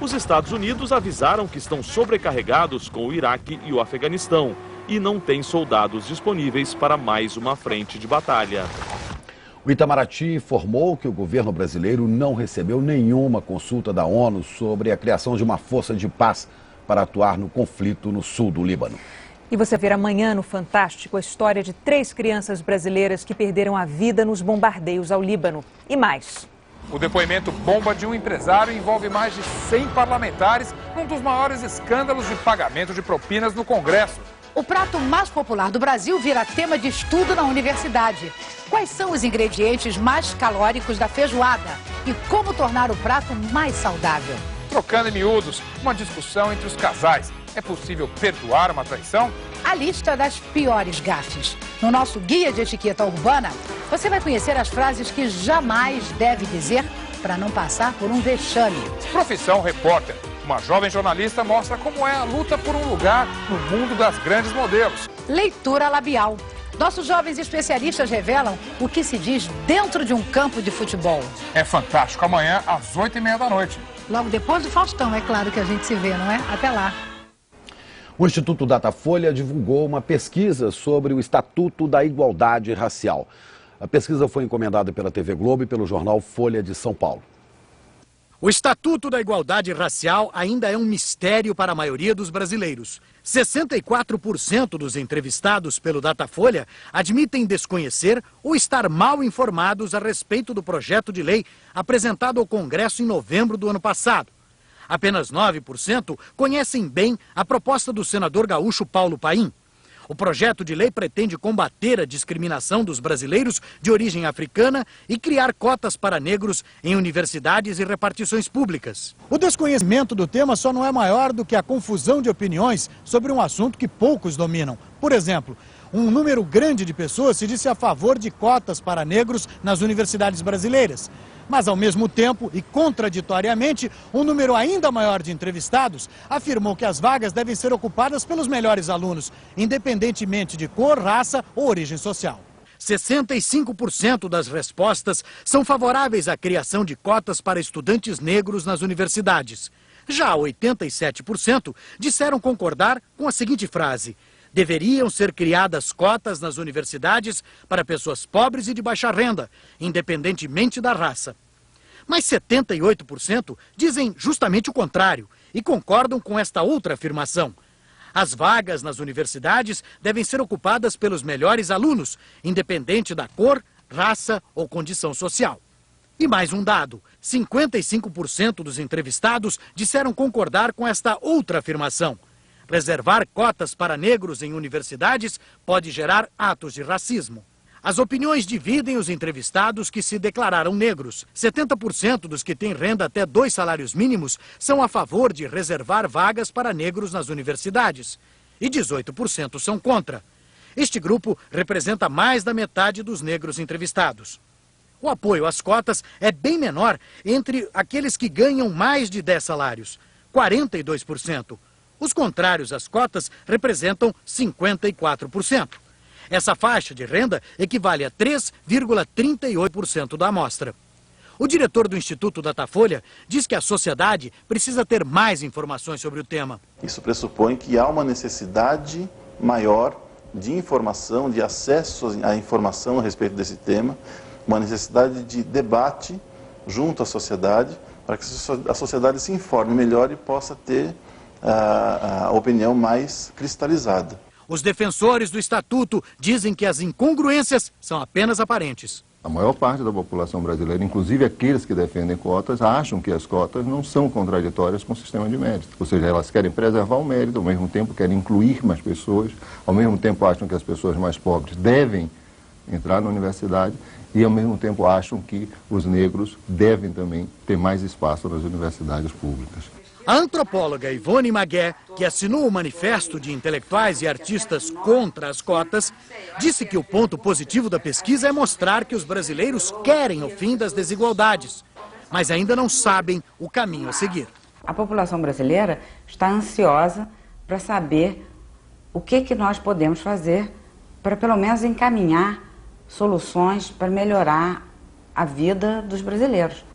Os Estados Unidos avisaram que estão sobrecarregados com o Iraque e o Afeganistão e não têm soldados disponíveis para mais uma frente de batalha. O Itamaraty informou que o governo brasileiro não recebeu nenhuma consulta da ONU sobre a criação de uma força de paz para atuar no conflito no sul do Líbano. E você verá amanhã no Fantástico a história de 3 crianças brasileiras que perderam a vida nos bombardeios ao Líbano. E mais. O depoimento bomba de um empresário envolve mais de 100 parlamentares num dos maiores escândalos de pagamento de propinas no Congresso. O prato mais popular do Brasil vira tema de estudo na universidade. Quais são os ingredientes mais calóricos da feijoada? E como tornar o prato mais saudável? Trocando em miúdos, uma discussão entre os casais. É possível perdoar uma traição? A lista das piores gafes. No nosso Guia de Etiqueta Urbana, você vai conhecer as frases que jamais deve dizer para não passar por um vexame. Profissão repórter. Uma jovem jornalista mostra como é a luta por um lugar no mundo das grandes modelos. Leitura labial. Nossos jovens especialistas revelam o que se diz dentro de um campo de futebol. É fantástico. Amanhã, às 8h30 da noite. Logo depois do Faustão, é claro que a gente se vê, não é? Até lá. O Instituto Datafolha divulgou uma pesquisa sobre o Estatuto da Igualdade Racial. A pesquisa foi encomendada pela TV Globo e pelo jornal Folha de São Paulo. O Estatuto da Igualdade Racial ainda é um mistério para a maioria dos brasileiros. 64% dos entrevistados pelo Datafolha admitem desconhecer ou estar mal informados a respeito do projeto de lei apresentado ao Congresso em novembro do ano passado. Apenas 9% conhecem bem a proposta do senador gaúcho Paulo Paim. O projeto de lei pretende combater a discriminação dos brasileiros de origem africana e criar cotas para negros em universidades e repartições públicas. O desconhecimento do tema só não é maior do que a confusão de opiniões sobre um assunto que poucos dominam. Por exemplo, um número grande de pessoas se disse a favor de cotas para negros nas universidades brasileiras. Mas, ao mesmo tempo e contraditoriamente, um número ainda maior de entrevistados afirmou que as vagas devem ser ocupadas pelos melhores alunos, independentemente de cor, raça ou origem social. 65% das respostas são favoráveis à criação de cotas para estudantes negros nas universidades. Já 87% disseram concordar com a seguinte frase: deveriam ser criadas cotas nas universidades para pessoas pobres e de baixa renda, independentemente da raça. Mas 78% dizem justamente o contrário e concordam com esta outra afirmação. As vagas nas universidades devem ser ocupadas pelos melhores alunos, independente da cor, raça ou condição social. E mais um dado: 55% dos entrevistados disseram concordar com esta outra afirmação. Reservar cotas para negros em universidades pode gerar atos de racismo. As opiniões dividem os entrevistados que se declararam negros. 70% dos que têm renda até 2 salários mínimos são a favor de reservar vagas para negros nas universidades. E 18% são contra. Este grupo representa mais da metade dos negros entrevistados. O apoio às cotas é bem menor entre aqueles que ganham mais de 10 salários, 42%. Os contrários às cotas representam 54%. Essa faixa de renda equivale a 3,38% da amostra. O diretor do Instituto Datafolha diz que a sociedade precisa ter mais informações sobre o tema. Isso pressupõe que há uma necessidade maior de informação, de acesso à informação a respeito desse tema, uma necessidade de debate junto à sociedade, para que a sociedade se informe melhor e possa ter a opinião mais cristalizada. Os defensores do Estatuto dizem que as incongruências são apenas aparentes. A maior parte da população brasileira, inclusive aqueles que defendem cotas, acham que as cotas não são contraditórias com o sistema de mérito. Ou seja, elas querem preservar o mérito, ao mesmo tempo querem incluir mais pessoas, ao mesmo tempo acham que as pessoas mais pobres devem entrar na universidade e, ao mesmo tempo, acham que os negros devem também ter mais espaço nas universidades públicas. A antropóloga Ivone Magué, que assinou o manifesto de intelectuais e artistas contra as cotas, disse que o ponto positivo da pesquisa é mostrar que os brasileiros querem o fim das desigualdades, mas ainda não sabem o caminho a seguir. A população brasileira está ansiosa para saber o que nós podemos fazer para pelo menos encaminhar soluções para melhorar a vida dos brasileiros.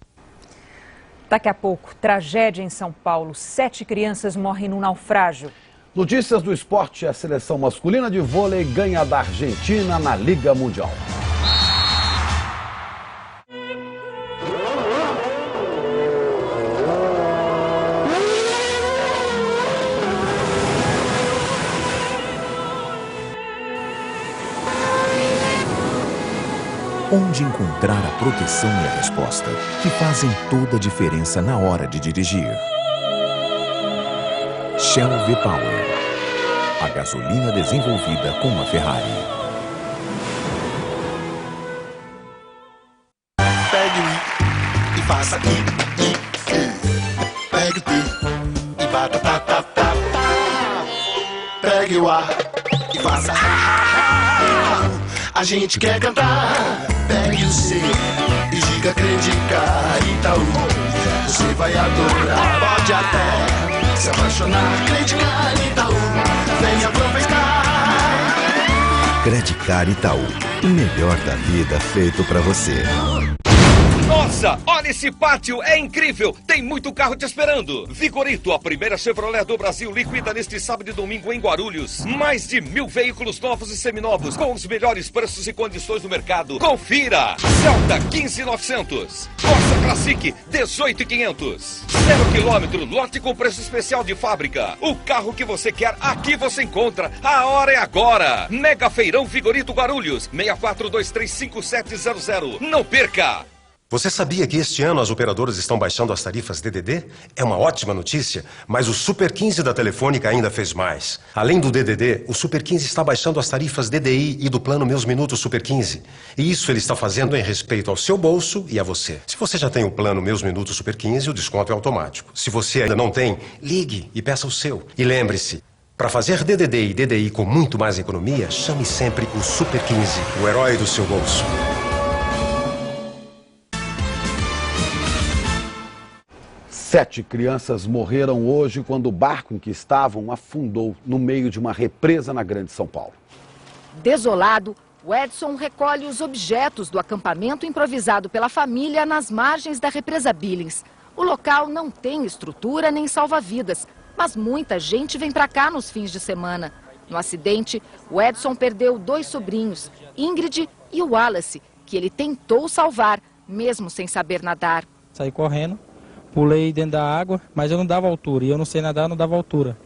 Daqui a pouco, tragédia em São Paulo. 7 crianças morrem num naufrágio. Notícias do esporte: a seleção masculina de vôlei ganha da Argentina na Liga Mundial. Onde encontrar a proteção e a resposta que fazem toda a diferença na hora de dirigir? Shell V-Power, a gasolina desenvolvida com a Ferrari. Pegue o I e faça I. Pegue o T e bata tá, tá, tá, tá. Pegue o A e faça A. A gente quer cantar. Pegue o C e diga Credicar Itaú. Você vai adorar, pode até se apaixonar. Credicar Itaú, vem aproveitar. Credicar Itaú, o melhor da vida feito pra você. Nossa, olha esse pátio, é incrível! Tem muito carro te esperando! Vigorito, a primeira Chevrolet do Brasil, liquida neste sábado e domingo em Guarulhos. Mais de 1000 veículos novos e seminovos, com os melhores preços e condições do mercado. Confira! Celta 15.900, Corsa Classic 18.500, 0 km, lote com preço especial de fábrica. O carro que você quer, aqui você encontra. A hora é agora! Mega Feirão Vigorito Guarulhos, 64235700. Não perca! Você sabia que este ano as operadoras estão baixando as tarifas DDD? É uma ótima notícia, mas o Super 15 da Telefônica ainda fez mais. Além do DDD, o Super 15 está baixando as tarifas DDI e do plano Meus Minutos Super 15. E isso ele está fazendo em respeito ao seu bolso e a você. Se você já tem o plano Meus Minutos Super 15, o desconto é automático. Se você ainda não tem, ligue e peça o seu. E lembre-se, para fazer DDD e DDI com muito mais economia, chame sempre o Super 15, o herói do seu bolso. Sete crianças morreram hoje quando o barco em que estavam afundou no meio de uma represa na Grande São Paulo. Desolado, o Edson recolhe os objetos do acampamento improvisado pela família nas margens da represa Billings. O local não tem estrutura nem salva-vidas, mas muita gente vem para cá nos fins de semana. No acidente, o Edson perdeu 2 sobrinhos, Ingrid e o Wallace, que ele tentou salvar, mesmo sem saber nadar. Saí correndo. Pulei dentro da água, mas eu não dava altura. E eu não sei nadar, não dava altura.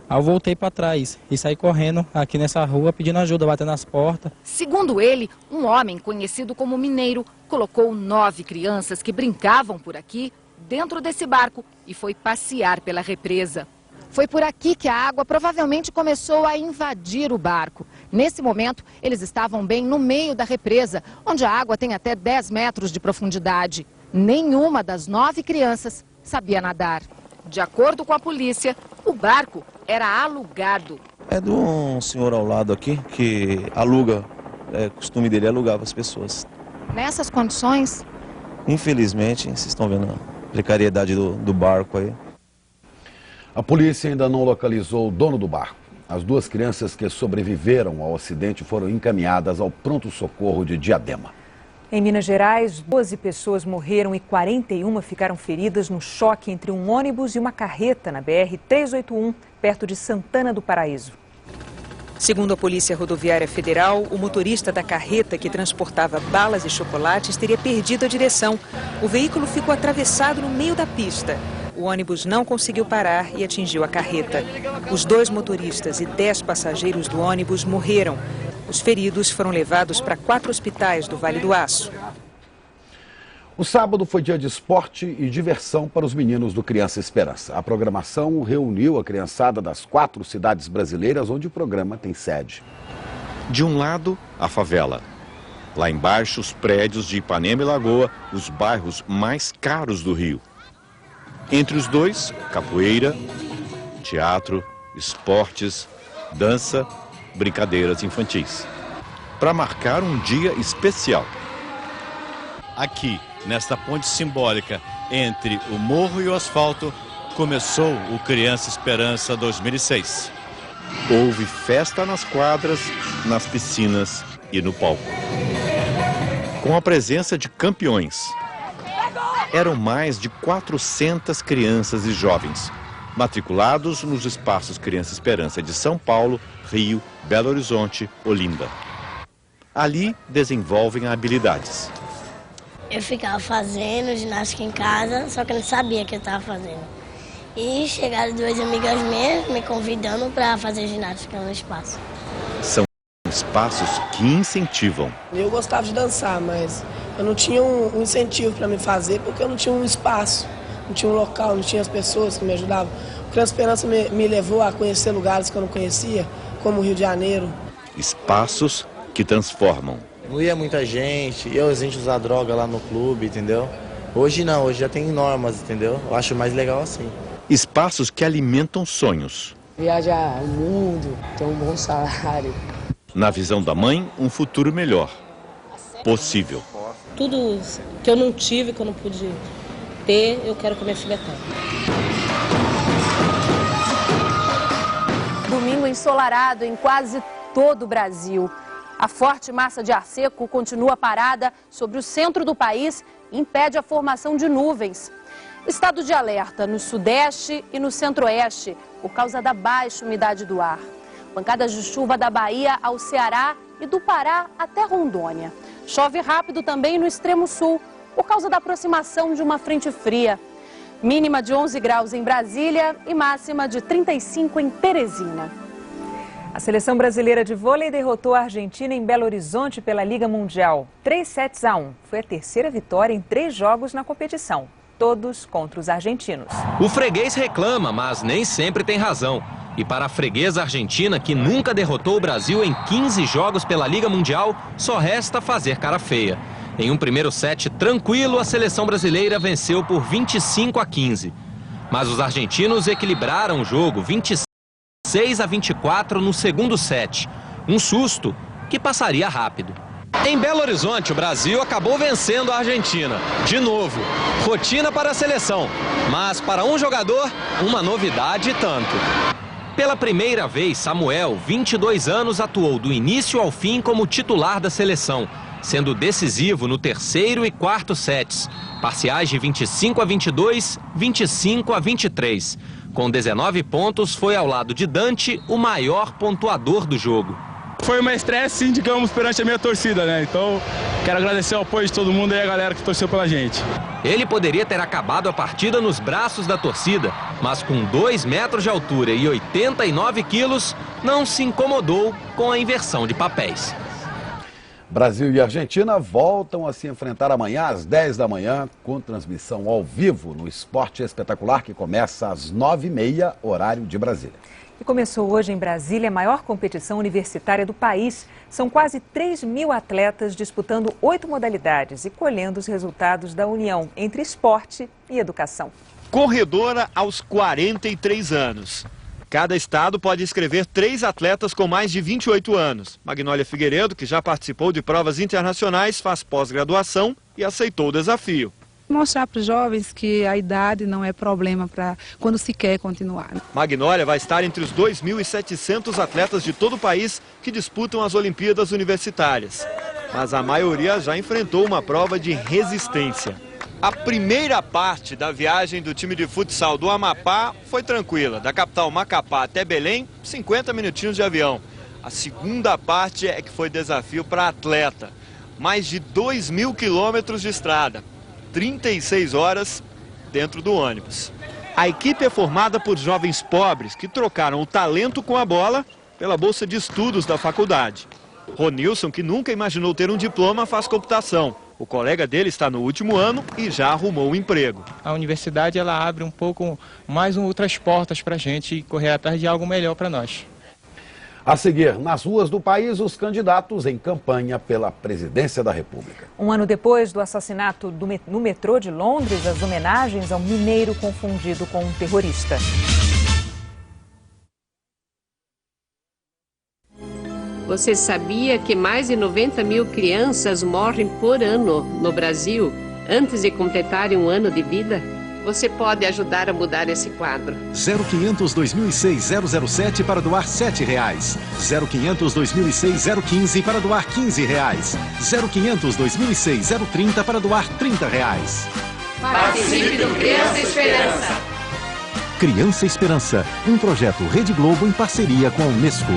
Aí eu voltei para trás e saí correndo aqui nessa rua pedindo ajuda, batendo nas portas. Segundo ele, um homem conhecido como Mineiro colocou 9 crianças que brincavam por aqui dentro desse barco e foi passear pela represa. Foi por aqui que a água provavelmente começou a invadir o barco. Nesse momento, eles estavam bem no meio da represa, onde a água tem até 10 metros de profundidade. Nenhuma das 9 crianças sabia nadar. De acordo com a polícia, o barco era alugado. É de um senhor ao lado aqui que aluga, costume dele é alugar para as pessoas. Nessas condições? Infelizmente, vocês estão vendo a precariedade do barco aí. A polícia ainda não localizou o dono do barco. As 2 crianças que sobreviveram ao acidente foram encaminhadas ao pronto-socorro de Diadema. Em Minas Gerais, 12 pessoas morreram e 41 ficaram feridas no choque entre um ônibus e uma carreta na BR-381, perto de Santana do Paraíso. Segundo a Polícia Rodoviária Federal, o motorista da carreta que transportava balas e chocolates teria perdido a direção. O veículo ficou atravessado no meio da pista. O ônibus não conseguiu parar e atingiu a carreta. Os 2 motoristas e 10 passageiros do ônibus morreram. Os feridos foram levados para 4 hospitais do Vale do Aço. O sábado foi dia de esporte e diversão para os meninos do Criança Esperança. A programação reuniu a criançada das 4 cidades brasileiras onde o programa tem sede. De um lado, a favela. Lá embaixo, os prédios de Ipanema e Lagoa, os bairros mais caros do Rio. Entre os dois, capoeira, teatro, esportes, dança, brincadeiras infantis, para marcar um dia especial. Aqui, nesta ponte simbólica entre o morro e o asfalto, começou o Criança Esperança 2006. Houve festa nas quadras, nas piscinas e no palco. Com a presença de campeões. Eram mais de 400 crianças e jovens, matriculados nos espaços Criança Esperança de São Paulo, Rio, Belo Horizonte, Olinda. Ali desenvolvem habilidades. Eu ficava fazendo ginástica em casa, só que eu não sabia que eu estava fazendo. E chegaram duas amigas minhas me convidando para fazer ginástica no espaço. São espaços que incentivam. Eu gostava de dançar, mas eu não tinha um incentivo para me fazer porque eu não tinha um espaço, não tinha um local, não tinha as pessoas que me ajudavam. O Criança Esperança me levou a conhecer lugares que eu não conhecia, como o Rio de Janeiro. Espaços que transformam. Não ia muita gente, a gente usar droga lá no clube, entendeu? Hoje não, hoje já tem normas, entendeu? Eu acho mais legal assim. Espaços que alimentam sonhos. Viajar o mundo, ter um bom salário. Na visão da mãe, um futuro melhor. Possível. Tudo que eu não tive, que eu não pude ter, eu quero que minha filha tenha. Domingo ensolarado em quase todo o Brasil. A forte massa de ar seco continua parada sobre o centro do país e impede a formação de nuvens. Estado de alerta no sudeste e no centro-oeste por causa da baixa umidade do ar. Pancadas de chuva da Bahia ao Ceará e do Pará até Rondônia. Chove rápido também no extremo sul por causa da aproximação de uma frente fria. Mínima de 11 graus em Brasília e máxima de 35 em Teresina. A seleção brasileira de vôlei derrotou a Argentina em Belo Horizonte pela Liga Mundial. 3-1. Foi a terceira vitória em 3 jogos na competição. Todos contra os argentinos. O freguês reclama, mas nem sempre tem razão. E para a freguesa argentina, que nunca derrotou o Brasil em 15 jogos pela Liga Mundial, só resta fazer cara feia. Em um primeiro set tranquilo, a seleção brasileira venceu por 25-15. Mas os argentinos equilibraram o jogo, 26-24 no segundo set. Um susto que passaria rápido. Em Belo Horizonte, o Brasil acabou vencendo a Argentina. De novo, rotina para a seleção, mas para um jogador, uma novidade e tanto. Pela primeira vez, Samuel, 22 anos, atuou do início ao fim como titular da seleção, sendo decisivo no terceiro e quarto sets, parciais de 25-22, 25-23. Com 19 pontos, foi ao lado de Dante o maior pontuador do jogo. Foi uma estresse, sim, digamos, perante a minha torcida, né? Então, quero agradecer o apoio de todo mundo e a galera que torceu pela gente. Ele poderia ter acabado a partida nos braços da torcida, mas com 2 metros de altura e 89 quilos, não se incomodou com a inversão de papéis. Brasil e Argentina voltam a se enfrentar amanhã às 10 da manhã, com transmissão ao vivo no Esporte Espetacular, que começa às 9h30, horário de Brasília. E começou hoje em Brasília a maior competição universitária do país. São quase 3.000 atletas disputando 8 modalidades e colhendo os resultados da união entre esporte e educação. Corredora aos 43 anos. Cada estado pode inscrever 3 atletas com mais de 28 anos. Magnólia Figueiredo, que já participou de provas internacionais, faz pós-graduação e aceitou o desafio. Mostrar para os jovens que a idade não é problema para quando se quer continuar. Magnólia vai estar entre os 2.700 atletas de todo o país que disputam as Olimpíadas Universitárias. Mas a maioria já enfrentou uma prova de resistência. A primeira parte da viagem do time de futsal do Amapá foi tranquila. Da capital Macapá até Belém, 50 minutinhos de avião. A segunda parte é que foi desafio para atleta. Mais de 2.000 quilômetros de estrada. 36 horas dentro do ônibus. A equipe é formada por jovens pobres que trocaram o talento com a bola pela bolsa de estudos da faculdade. Ronilson, que nunca imaginou ter um diploma, faz computação. O colega dele está no último ano e já arrumou um emprego. A universidade ela abre um pouco mais outras portas para a gente correr atrás de algo melhor para nós. A seguir, nas ruas do país, os candidatos em campanha pela presidência da República. Um ano depois do assassinato no metrô de Londres, as homenagens ao mineiro confundido com um terrorista. Você sabia que mais de 90 mil crianças morrem por ano no Brasil antes de completarem um ano de vida? Você pode ajudar a mudar esse quadro. 0500 2006 007 para doar R$7. 0500 2006 015 para doar R$15. 0500 2006 030 para doar R$30. Participe do Criança Esperança. Criança Esperança, um projeto Rede Globo em parceria com a Unesco.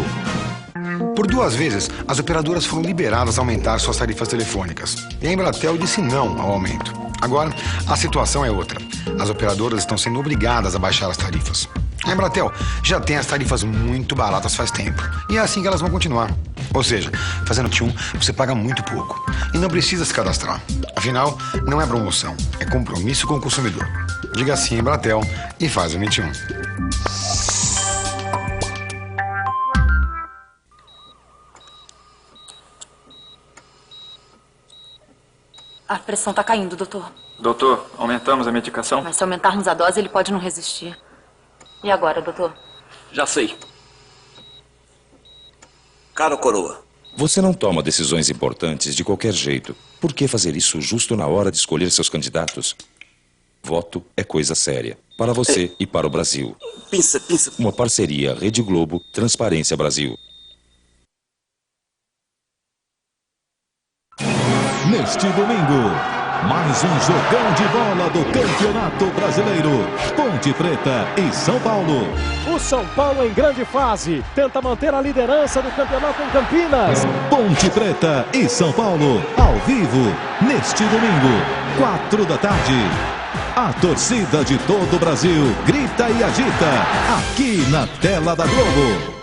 Por 2 vezes, as operadoras foram liberadas a aumentar suas tarifas telefônicas. E a Embratel disse não ao aumento. Agora, a situação é outra. As operadoras estão sendo obrigadas a baixar as tarifas. A Embratel já tem as tarifas muito baratas faz tempo. E é assim que elas vão continuar. Ou seja, fazendo TIM, você paga muito pouco. E não precisa se cadastrar. Afinal, não é promoção, é compromisso com o consumidor. Diga sim, Embratel, e faz o MT1. A pressão tá caindo, doutor. Doutor, aumentamos a medicação? Mas se aumentarmos a dose, ele pode não resistir. E agora, doutor? Já sei. Caro coroa, você não toma decisões importantes de qualquer jeito. Por que fazer isso justo na hora de escolher seus candidatos? Voto é coisa séria. Para você e para o Brasil. Pensa. Uma parceria Rede Globo, Transparência Brasil. Neste domingo, mais um jogão de bola do Campeonato Brasileiro. Ponte Preta e São Paulo. O São Paulo em grande fase, tenta manter a liderança do campeonato em Campinas. Ponte Preta e São Paulo, ao vivo, neste domingo, 4 da tarde. A torcida de todo o Brasil grita e agita, aqui na tela da Globo.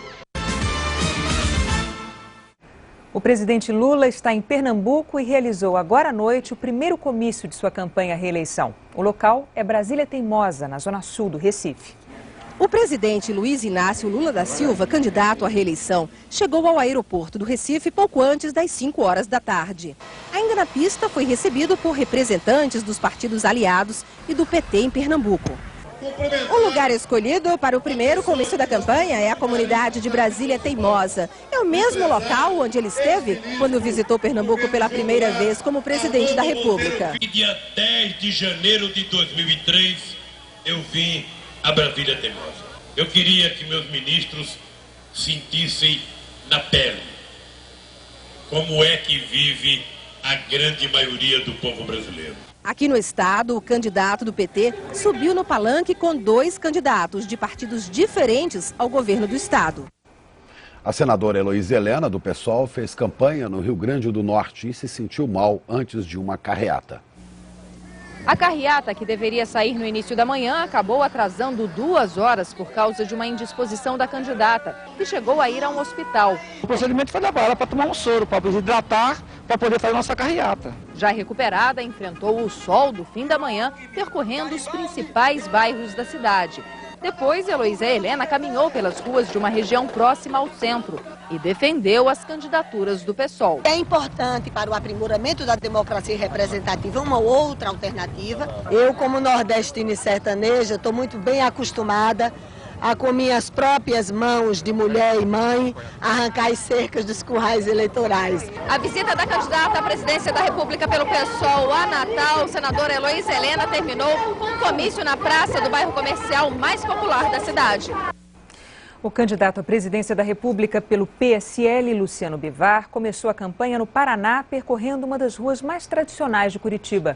O presidente Lula está em Pernambuco e realizou agora à noite o primeiro comício de sua campanha à reeleição. O local é Brasília Teimosa, na zona sul do Recife. O presidente Luiz Inácio Lula da Silva, candidato à reeleição, chegou ao aeroporto do Recife pouco antes das 5 horas da tarde. Ainda na pista, foi recebido por representantes dos partidos aliados e do PT em Pernambuco. O lugar escolhido para o primeiro comício da campanha é a comunidade de Brasília Teimosa. É o mesmo local onde ele esteve quando visitou Pernambuco pela primeira vez como presidente da República. Dia 10 de janeiro de 2003, eu vim a Brasília Teimosa. Eu queria que meus ministros sentissem na pele como é que vive a grande maioria do povo brasileiro. Aqui no estado, o candidato do PT subiu no palanque com 2 candidatos de partidos diferentes ao governo do estado. A senadora Heloísa Helena, do PSOL, fez campanha no Rio Grande do Norte e se sentiu mal antes de uma carreata. A carreata, que deveria sair no início da manhã, acabou atrasando 2 horas por causa de uma indisposição da candidata, que chegou a ir a um hospital. O procedimento foi levar ela para tomar um soro, para desidratar, para poder fazer nossa carreata. Já recuperada, enfrentou o sol do fim da manhã, percorrendo os principais bairros da cidade. Depois, Heloísa Helena caminhou pelas ruas de uma região próxima ao centro e defendeu as candidaturas do PSOL. É importante para o aprimoramento da democracia representativa uma outra alternativa. Eu, como nordestina e sertaneja, estou muito bem acostumada a, com minhas próprias mãos de mulher e mãe, arrancar as cercas dos currais eleitorais. A visita da candidata à presidência da República pelo PSOL a Natal, senadora Heloísa Helena, terminou com um comício na praça do bairro comercial mais popular da cidade. O candidato à presidência da República pelo PSL, Luciano Bivar, começou a campanha no Paraná, percorrendo uma das ruas mais tradicionais de Curitiba.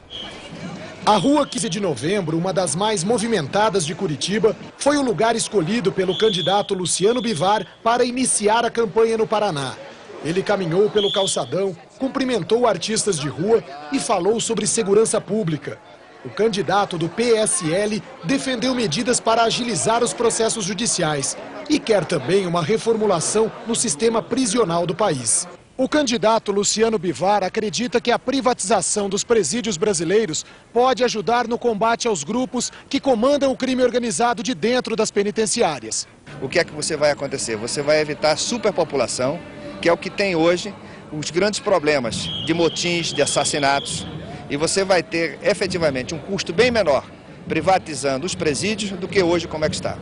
A Rua 15 de Novembro, uma das mais movimentadas de Curitiba, foi o lugar escolhido pelo candidato Luciano Bivar para iniciar a campanha no Paraná. Ele caminhou pelo calçadão, cumprimentou artistas de rua e falou sobre segurança pública. O candidato do PSL defendeu medidas para agilizar os processos judiciais e quer também uma reformulação no sistema prisional do país. O candidato Luciano Bivar acredita que a privatização dos presídios brasileiros pode ajudar no combate aos grupos que comandam o crime organizado de dentro das penitenciárias. O que é que você vai acontecer? Você vai evitar a superpopulação, que é o que tem hoje, os grandes problemas de motins, de assassinatos, e você vai ter efetivamente um custo bem menor privatizando os presídios do que hoje como é que está.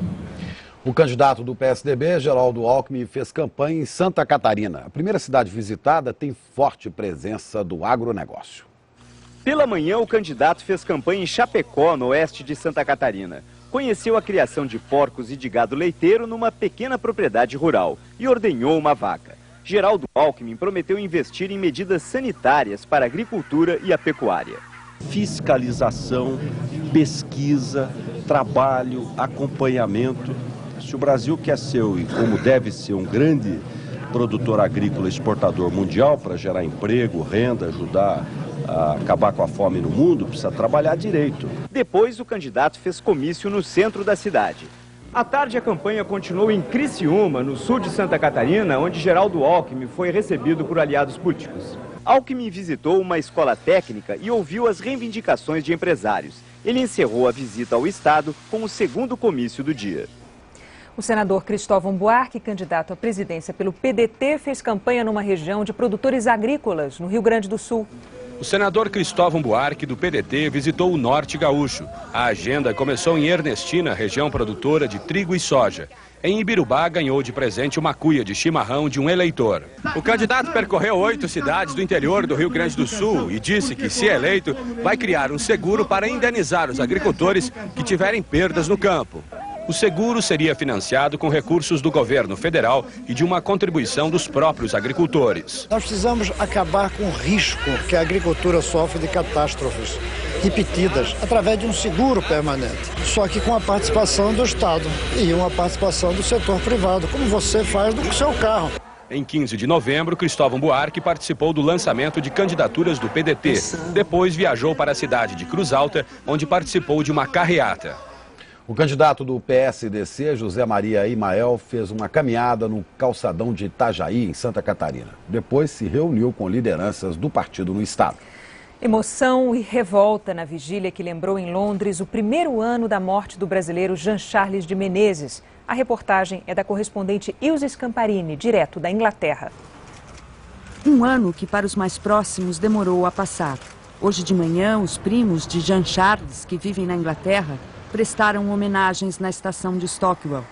O candidato do PSDB, Geraldo Alckmin, fez campanha em Santa Catarina. A primeira cidade visitada tem forte presença do agronegócio. Pela manhã, o candidato fez campanha em Chapecó, no oeste de Santa Catarina. Conheceu a criação de porcos e de gado leiteiro numa pequena propriedade rural e ordenhou uma vaca. Geraldo Alckmin prometeu investir em medidas sanitárias para a agricultura e a pecuária. Fiscalização, pesquisa, trabalho, acompanhamento. Se o Brasil quer ser, e como deve ser, um grande produtor agrícola exportador mundial para gerar emprego, renda, ajudar a acabar com a fome no mundo, precisa trabalhar direito. Depois, o candidato fez comício no centro da cidade. À tarde, a campanha continuou em Criciúma, no sul de Santa Catarina, onde Geraldo Alckmin foi recebido por aliados políticos. Alckmin visitou uma escola técnica e ouviu as reivindicações de empresários. Ele encerrou a visita ao estado com o segundo comício do dia. O senador Cristóvão Buarque, candidato à presidência pelo PDT, fez campanha numa região de produtores agrícolas, no Rio Grande do Sul. O senador Cristóvão Buarque, do PDT, visitou o Norte Gaúcho. A agenda começou em Ernestina, região produtora de trigo e soja. Em Ibirubá, ganhou de presente uma cuia de chimarrão de um eleitor. O candidato percorreu 8 cidades do interior do Rio Grande do Sul e disse que, se eleito, vai criar um seguro para indenizar os agricultores que tiverem perdas no campo. O seguro seria financiado com recursos do governo federal e de uma contribuição dos próprios agricultores. Nós precisamos acabar com o risco que a agricultura sofre de catástrofes repetidas através de um seguro permanente, só que com a participação do Estado e uma participação do setor privado, como você faz do seu carro. Em 15 de novembro, Cristóvão Buarque participou do lançamento de candidaturas do PDT. Depois viajou para a cidade de Cruz Alta, onde participou de uma carreata. O candidato do PSDC, José Maria Imael, fez uma caminhada no calçadão de Itajaí, em Santa Catarina. Depois se reuniu com lideranças do partido no estado. Emoção e revolta na vigília que lembrou em Londres o primeiro ano da morte do brasileiro Jean Charles de Menezes. A reportagem é da correspondente Ilse Scamparini, direto da Inglaterra. Um ano que para os mais próximos demorou a passar. Hoje de manhã, os primos de Jean Charles, que vivem na Inglaterra, prestaram homenagens na estação de Stockwell.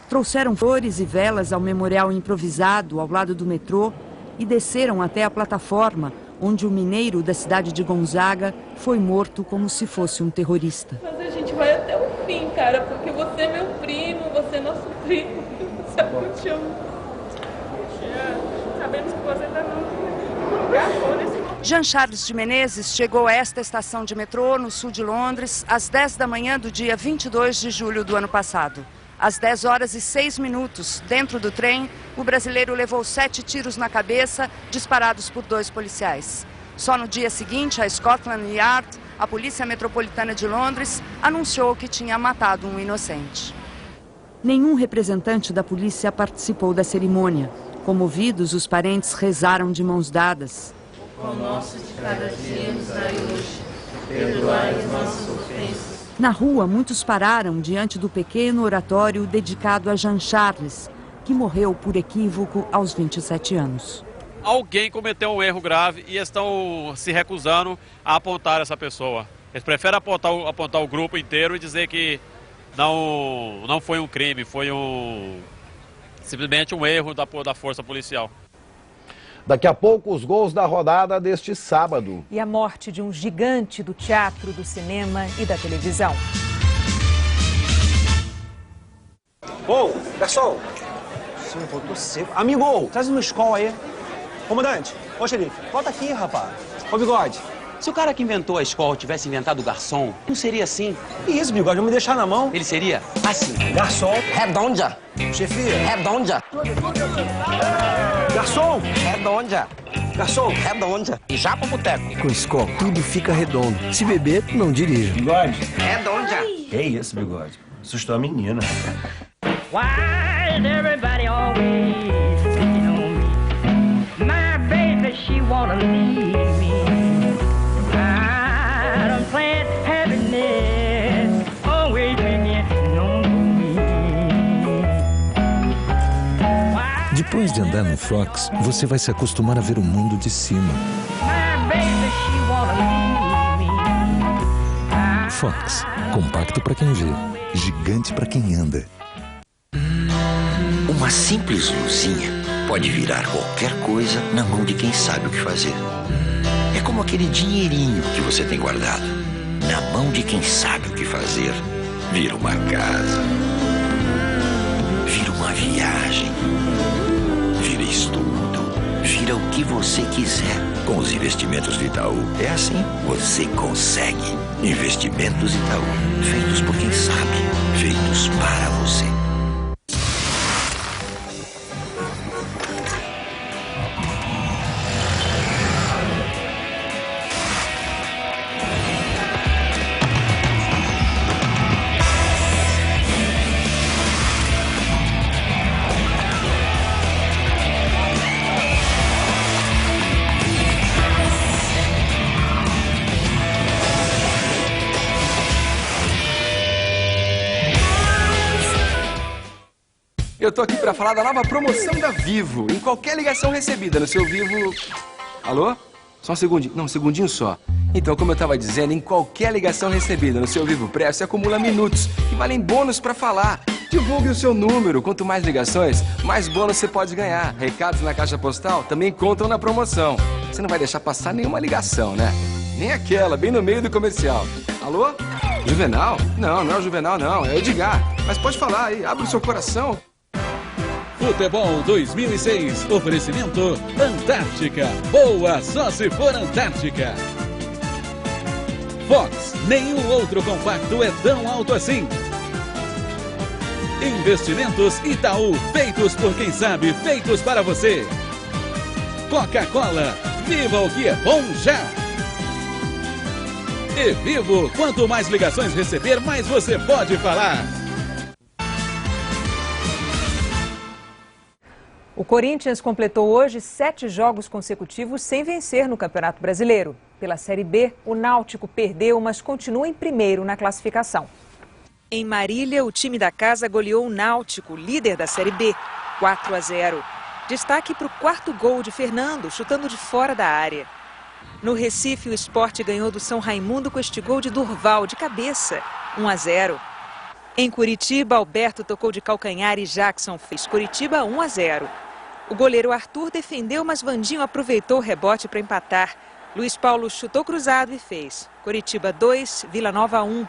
Trouxeram flores e velas ao memorial improvisado ao lado do metrô e desceram até a plataforma onde o mineiro da cidade de Gonzaga foi morto como se fosse um terrorista. Mas a gente vai até o fim, cara, porque você é meu primo, você é nosso primo, sabe que eu te amo. Sabemos que você está no lugar nesse momento. Jean Charles de Menezes chegou a esta estação de metrô, no sul de Londres, às 10 da manhã do dia 22 de julho do ano passado. Às 10 horas e 6 minutos, dentro do trem, o brasileiro levou 7 tiros na cabeça, disparados por 2 policiais. Só no dia seguinte, a Scotland Yard, a Polícia Metropolitana de Londres, anunciou que tinha matado um inocente. Nenhum representante da polícia participou da cerimônia. Comovidos, os parentes rezaram de mãos dadas. O nosso de cada dia nos dai hoje, perdoai as nossas ofensas. Na rua, muitos pararam diante do pequeno oratório dedicado a Jean Charles, que morreu por equívoco aos 27 anos. Alguém cometeu um erro grave e estão se recusando a apontar essa pessoa. Eles preferem apontar o grupo inteiro e dizer que não foi um crime, foi simplesmente um erro da força policial. Daqui a pouco, os gols da rodada deste sábado. E a morte de um gigante do teatro, do cinema e da televisão. Ô, garçom! Sim, voltou seco. Amigo, traz uma escola aí. Comandante, ô xerife, volta aqui, rapaz. Ô, Bigode, se o cara que inventou a escola tivesse inventado o garçom, não seria assim. Que isso, Bigode? Vamos me deixar na mão. Ele seria assim. Garçom. Redonda. Chefia. Redonda. Garçom. Redonda. Garçom. Redonda. E já pro boteco. Com escola, tudo fica redondo. Se beber, não dirija. Bigode. Redonda. Que isso, Bigode? Assustou a menina. Why is everybody always picking on me? My baby, she wanna leave me. I don't plan happiness, always bringing on me. Depois de andar no Fox, você vai se acostumar a ver o mundo de cima. My baby, she wanna leave me. Fox, compacto para quem vê, gigante para quem anda. Uma simples luzinha pode virar qualquer coisa na mão de quem sabe o que fazer. É como aquele dinheirinho que você tem guardado. Na mão de quem sabe o que fazer, vira uma casa, vira uma viagem, vira estudo, vira o que você quiser. Com os investimentos do Itaú, é assim, você consegue. Investimentos Itaú, feitos por quem sabe, feitos para você. Eu tô aqui pra falar da nova promoção da Vivo. Em qualquer ligação recebida no seu Vivo... Alô? Só um segundinho. Não, um segundinho só. Então, como eu tava dizendo, em qualquer ligação recebida no seu Vivo Pré, você acumula minutos que valem bônus pra falar. Divulgue o seu número. Quanto mais ligações, mais bônus você pode ganhar. Recados na caixa postal também contam na promoção. Você não vai deixar passar nenhuma ligação, né? Nem aquela, bem no meio do comercial. Alô? Juvenal? Não, não é o Juvenal, não. É o Edgar. Mas pode falar aí. Abre o seu coração. Futebol 2006, oferecimento Antártica. Boa só se for Antártica. Fox, nenhum outro compacto é tão alto assim. Investimentos Itaú, feitos por quem sabe, feitos para você. Coca-Cola, viva o que é bom já. E Vivo, quanto mais ligações receber, mais você pode falar. O Corinthians completou hoje 7 jogos consecutivos sem vencer no Campeonato Brasileiro. Pela Série B, o Náutico perdeu, mas continua em primeiro na classificação. Em Marília, o time da casa goleou o Náutico, líder da Série B, 4-0. Destaque para o 4º gol de Fernando, chutando de fora da área. No Recife, o Sport ganhou do São Raimundo com este gol de Durval, de cabeça, 1-0. Em Curitiba, Alberto tocou de calcanhar e Jackson fez Curitiba 1-0. O goleiro Arthur defendeu, mas Vandinho aproveitou o rebote para empatar. Luiz Paulo chutou cruzado e fez. Curitiba 2, Vila Nova 1.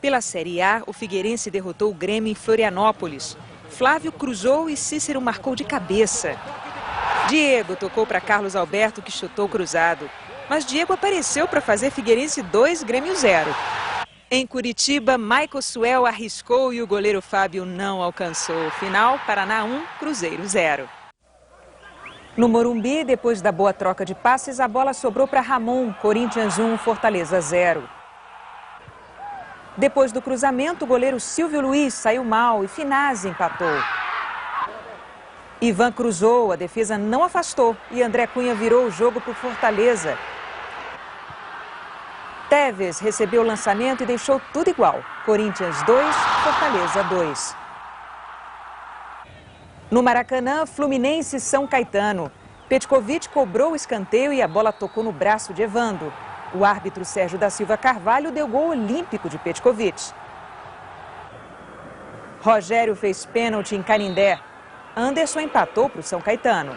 Pela Série A, o Figueirense derrotou o Grêmio em Florianópolis. Flávio cruzou e Cícero marcou de cabeça. Diego tocou para Carlos Alberto, que chutou cruzado. Mas Diego apareceu para fazer Figueirense 2, Grêmio 0. Em Curitiba, Michael Suel arriscou e o goleiro Fábio não alcançou. Final, Paraná 1, Cruzeiro 0. No Morumbi, depois da boa troca de passes, a bola sobrou para Ramon, Corinthians 1, Fortaleza 0. Depois do cruzamento, o goleiro Silvio Luiz saiu mal e Finazzi empatou. Ivan cruzou, a defesa não afastou e André Cunha virou o jogo para o Fortaleza. Tevez recebeu o lançamento e deixou tudo igual. Corinthians 2, Fortaleza 2. No Maracanã, Fluminense e São Caetano. Petkovic cobrou o escanteio e a bola tocou no braço de Evandro. O árbitro Sérgio da Silva Carvalho deu gol olímpico de Petkovic. Rogério fez pênalti em Canindé. Anderson empatou para o São Caetano.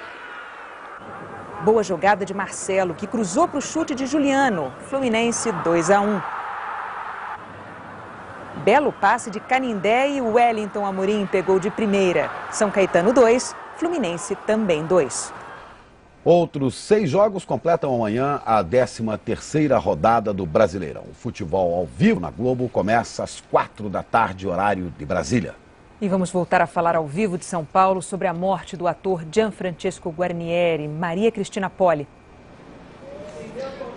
Boa jogada de Marcelo, que cruzou para o chute de Juliano. Fluminense 2-1. Belo passe de Canindé e Wellington Amorim pegou de primeira. São Caetano 2, Fluminense também 2. Outros 6 jogos completam amanhã a 13ª rodada do Brasileirão. O futebol ao vivo na Globo começa às 4 da tarde, horário de Brasília. E vamos voltar a falar ao vivo de São Paulo sobre a morte do ator Gianfrancesco Guarnieri. Maria Cristina Poli.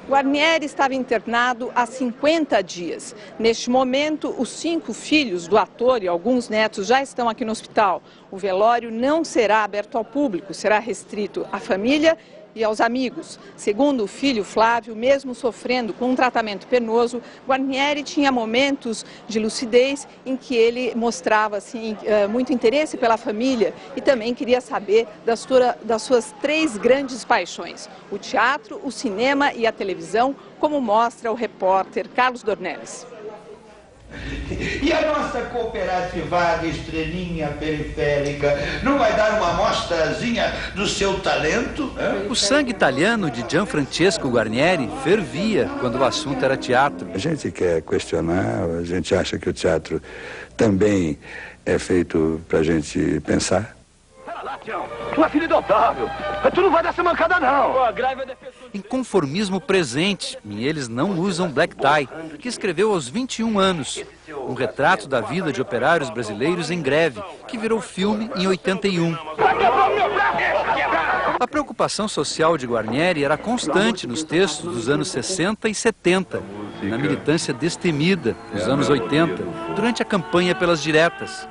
Guarnieri estava internado há 50 dias. Neste momento, os 5 filhos do ator e alguns netos já estão aqui no hospital. O velório não será aberto ao público, será restrito à família e aos amigos. Segundo o filho Flávio, mesmo sofrendo com um tratamento penoso, Guarnieri tinha momentos de lucidez em que ele mostrava assim, muito interesse pela família e também queria saber das suas 3 grandes paixões: o teatro, o cinema e a televisão, como mostra o repórter Carlos Dornelles. E a nossa cooperativada Estrelinha Periférica não vai dar uma amostrazinha do seu talento? O sangue italiano de Gianfrancesco Guarnieri fervia quando o assunto era teatro. A gente quer questionar, a gente acha que o teatro também é feito pra gente pensar. Pera lá, Tião. Tu é filho do Otávio. Tu não vai dar essa mancada, não. Inconformismo presente, e eles não usam black tie, que escreveu aos 21 anos. Um retrato da vida de operários brasileiros em greve, que virou filme em 81. A preocupação social de Guarnieri era constante nos textos dos anos 60 e 70, na militância destemida dos anos 80, durante a campanha pelas diretas.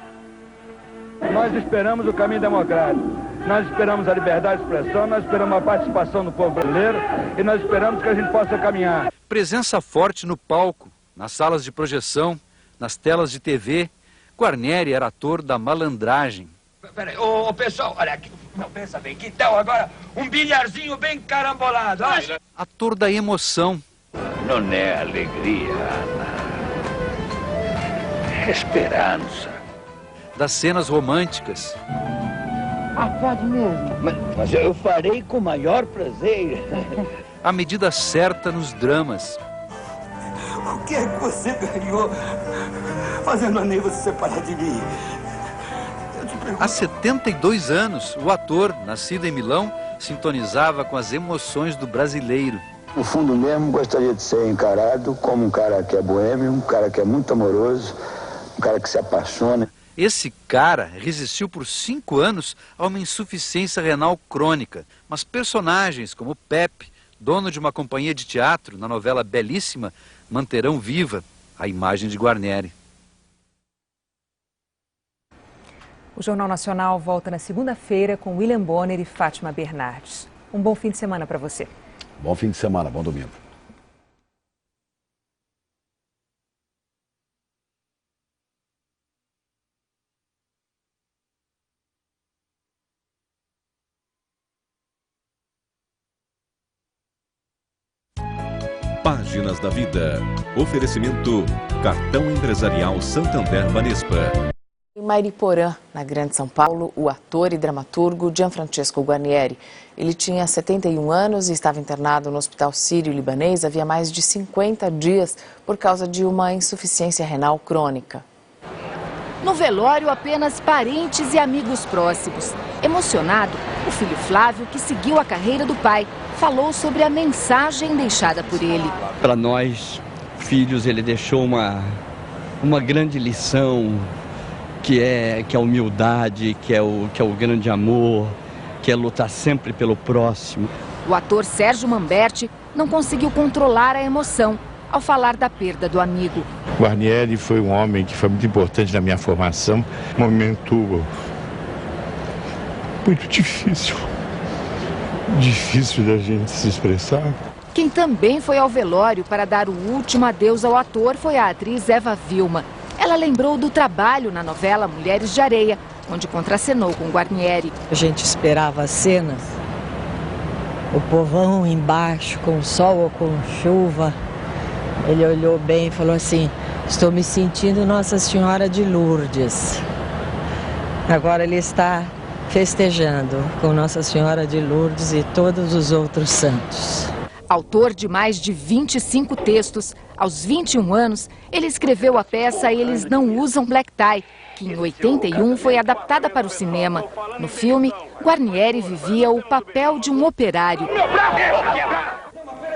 Nós esperamos o caminho democrático, nós esperamos a liberdade de expressão, nós esperamos a participação do povo brasileiro e nós esperamos que a gente possa caminhar. Presença forte no palco, nas salas de projeção, nas telas de TV, Guarnieri era ator da malandragem. Peraí, ô pessoal, olha aqui, não, pensa bem, que tal agora um bilharzinho bem carambolado? Ator da emoção. Não é alegria, Ana. É esperança. Das cenas românticas. Pode mesmo. Mas eu farei com o maior prazer. A medida certa nos dramas. O que é que você ganhou fazendo a Neiva se separar de mim? Há 72 anos, o ator, nascido em Milão, sintonizava com as emoções do brasileiro. No fundo mesmo, gostaria de ser encarado como um cara que é boêmio, um cara que é muito amoroso, um cara que se apaixona. Esse cara resistiu por 5 anos a uma insuficiência renal crônica, mas personagens como Pepe, dono de uma companhia de teatro na novela Belíssima, manterão viva a imagem de Guarnieri. O Jornal Nacional volta na segunda-feira com William Bonner e Fátima Bernardes. Um bom fim de semana para você. Bom fim de semana, bom domingo. Páginas da Vida. Oferecimento Cartão Empresarial Santander Banespa. Em Mariporã, na Grande São Paulo, o ator e dramaturgo Gianfrancesco Guarnieri. Ele tinha 71 anos e estava internado no Hospital Sírio-Libanês havia mais de 50 dias por causa de uma insuficiência renal crônica. No velório, apenas parentes e amigos próximos. Emocionado, o filho Flávio, que seguiu a carreira do pai, falou sobre a mensagem deixada por ele. Para nós, filhos, ele deixou uma grande lição, que é a humildade, que é o grande amor, que é lutar sempre pelo próximo. O ator Sérgio Mamberti não conseguiu controlar a emoção ao falar da perda do amigo. Guarnieri foi um homem que foi muito importante na minha formação. Um momento muito difícil da gente se expressar. Quem também foi ao velório para dar o último adeus ao ator foi a atriz Eva Vilma. Ela lembrou do trabalho na novela Mulheres de Areia, onde contracenou com Guarnieri. A gente esperava as cenas, o povão embaixo, com sol ou com chuva. Ele olhou bem e falou assim: estou me sentindo Nossa Senhora de Lourdes. Agora ele está festejando com Nossa Senhora de Lourdes e todos os outros santos. Autor de mais de 25 textos, aos 21 anos, ele escreveu a peça Eles Não Usam Black Tie, que em 81 foi adaptada para o cinema. No filme, Guarnieri vivia o papel de um operário.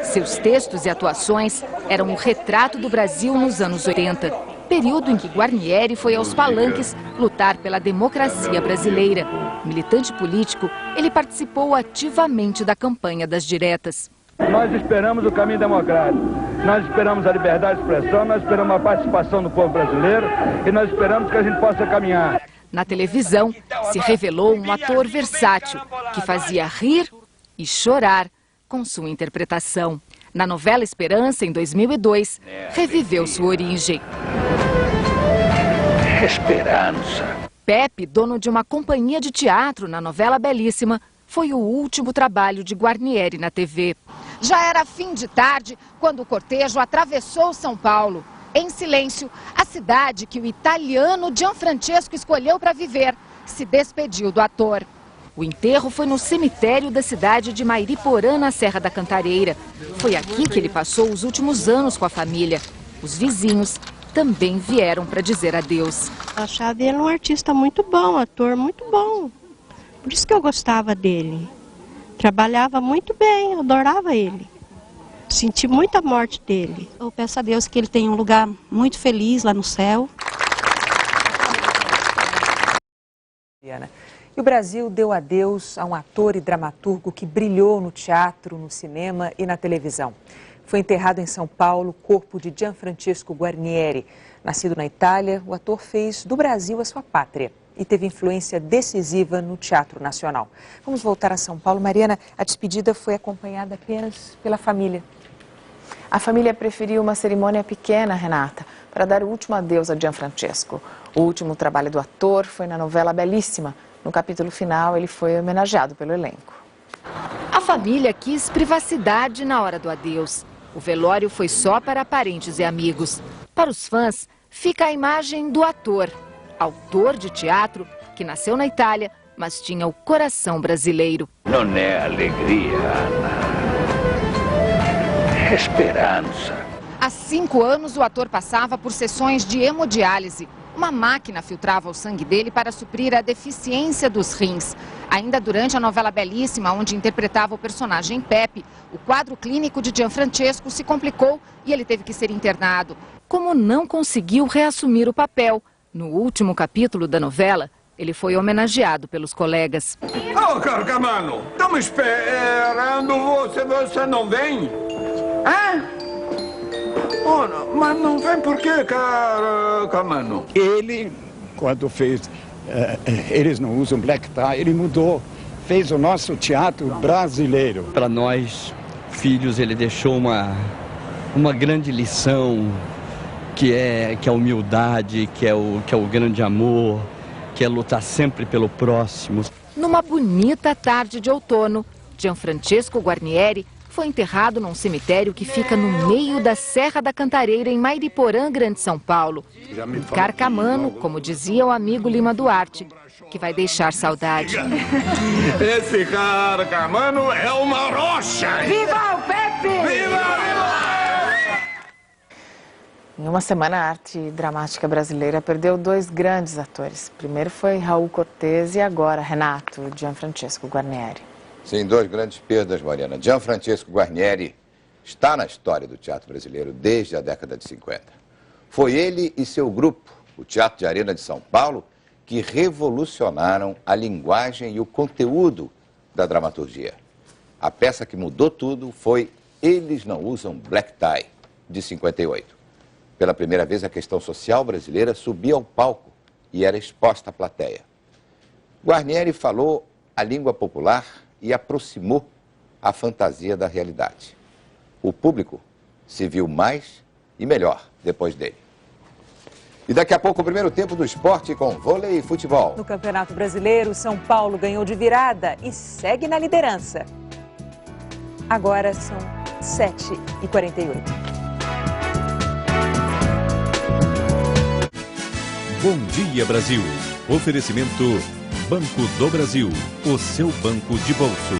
Seus textos e atuações eram um retrato do Brasil nos anos 80, período em que Guarnieri foi aos palanques lutar pela democracia brasileira. Militante político, ele participou ativamente da campanha das diretas. Nós esperamos o caminho democrático, nós esperamos a liberdade de expressão, nós esperamos a participação do povo brasileiro e nós esperamos que a gente possa caminhar. Na televisão, se revelou um ator versátil, que fazia rir e chorar com sua interpretação. Na novela Esperança, em 2002, reviveu sua origem. Esperança. Pepe, dono de uma companhia de teatro na novela Belíssima, foi o último trabalho de Guarnieri na TV. Já era fim de tarde quando o cortejo atravessou São Paulo. Em silêncio, a cidade que o italiano Gianfrancesco escolheu para viver se despediu do ator. O enterro foi no cemitério da cidade de Mairiporã, na Serra da Cantareira. Foi aqui que ele passou os últimos anos com a família. Os vizinhos também vieram para dizer adeus. Eu achava ele um artista muito bom, ator muito bom. Por isso que eu gostava dele. Trabalhava muito bem, eu adorava ele. Senti muita morte dele. Eu peço a Deus que ele tenha um lugar muito feliz lá no céu. E o Brasil deu adeus a um ator e dramaturgo que brilhou no teatro, no cinema e na televisão. Foi enterrado em São Paulo o corpo de Gianfrancesco Guarnieri. Nascido na Itália, o ator fez do Brasil a sua pátria e teve influência decisiva no Teatro Nacional. Vamos voltar a São Paulo. Mariana, a despedida foi acompanhada apenas pela família. A família preferiu uma cerimônia pequena, Renata, para dar o último adeus a Gianfrancesco. O último trabalho do ator foi na novela Belíssima. No capítulo final, ele foi homenageado pelo elenco. A família quis privacidade na hora do adeus. O velório foi só para parentes e amigos. Para os fãs, fica a imagem do ator, autor de teatro, que nasceu na Itália, mas tinha o coração brasileiro. Não é alegria, Ana. É esperança. Há 5 anos, o ator passava por sessões de hemodiálise. Uma máquina filtrava o sangue dele para suprir a deficiência dos rins. Ainda durante a novela Belíssima, onde interpretava o personagem Pepe, o quadro clínico de Gianfrancesco se complicou e ele teve que ser internado. Como não conseguiu reassumir o papel, no último capítulo da novela, ele foi homenageado pelos colegas. Oh, caro Camano, estamos esperando você não vem? Hã? Oh, mas não vem por quê, caro Camano? Ele, quando fez, eles não usam black tie, ele mudou, fez o nosso teatro brasileiro. Para nós, filhos, ele deixou uma grande lição, que é a humildade, que é o grande amor, que é lutar sempre pelo próximo. Numa bonita tarde de outono, Gianfrancesco Guarnieri foi enterrado num cemitério que fica no meio da Serra da Cantareira, em Mairiporã, Grande São Paulo. Um carcamano, como dizia o amigo Lima Duarte, que vai deixar saudade. Esse carcamano é uma rocha! Viva o Pepe! Viva! Em uma semana, a arte dramática brasileira perdeu 2 grandes atores. Primeiro foi Raul Cortez e agora Renato Gianfrancesco Guarnieri. Sim, 2 grandes perdas, Mariana. Gianfrancesco Guarnieri está na história do teatro brasileiro desde a década de 50. Foi ele e seu grupo, o Teatro de Arena de São Paulo, que revolucionaram a linguagem e o conteúdo da dramaturgia. A peça que mudou tudo foi Eles Não Usam Black Tie, de 58. Pela primeira vez, a questão social brasileira subia ao palco e era exposta à plateia. Guarnieri falou a língua popular e aproximou a fantasia da realidade. O público se viu mais e melhor depois dele. E daqui a pouco o primeiro tempo do esporte com vôlei e futebol. No Campeonato Brasileiro, São Paulo ganhou de virada e segue na liderança. Agora são 7h48. Bom Dia Brasil. Oferecimento Banco do Brasil, o seu banco de bolso.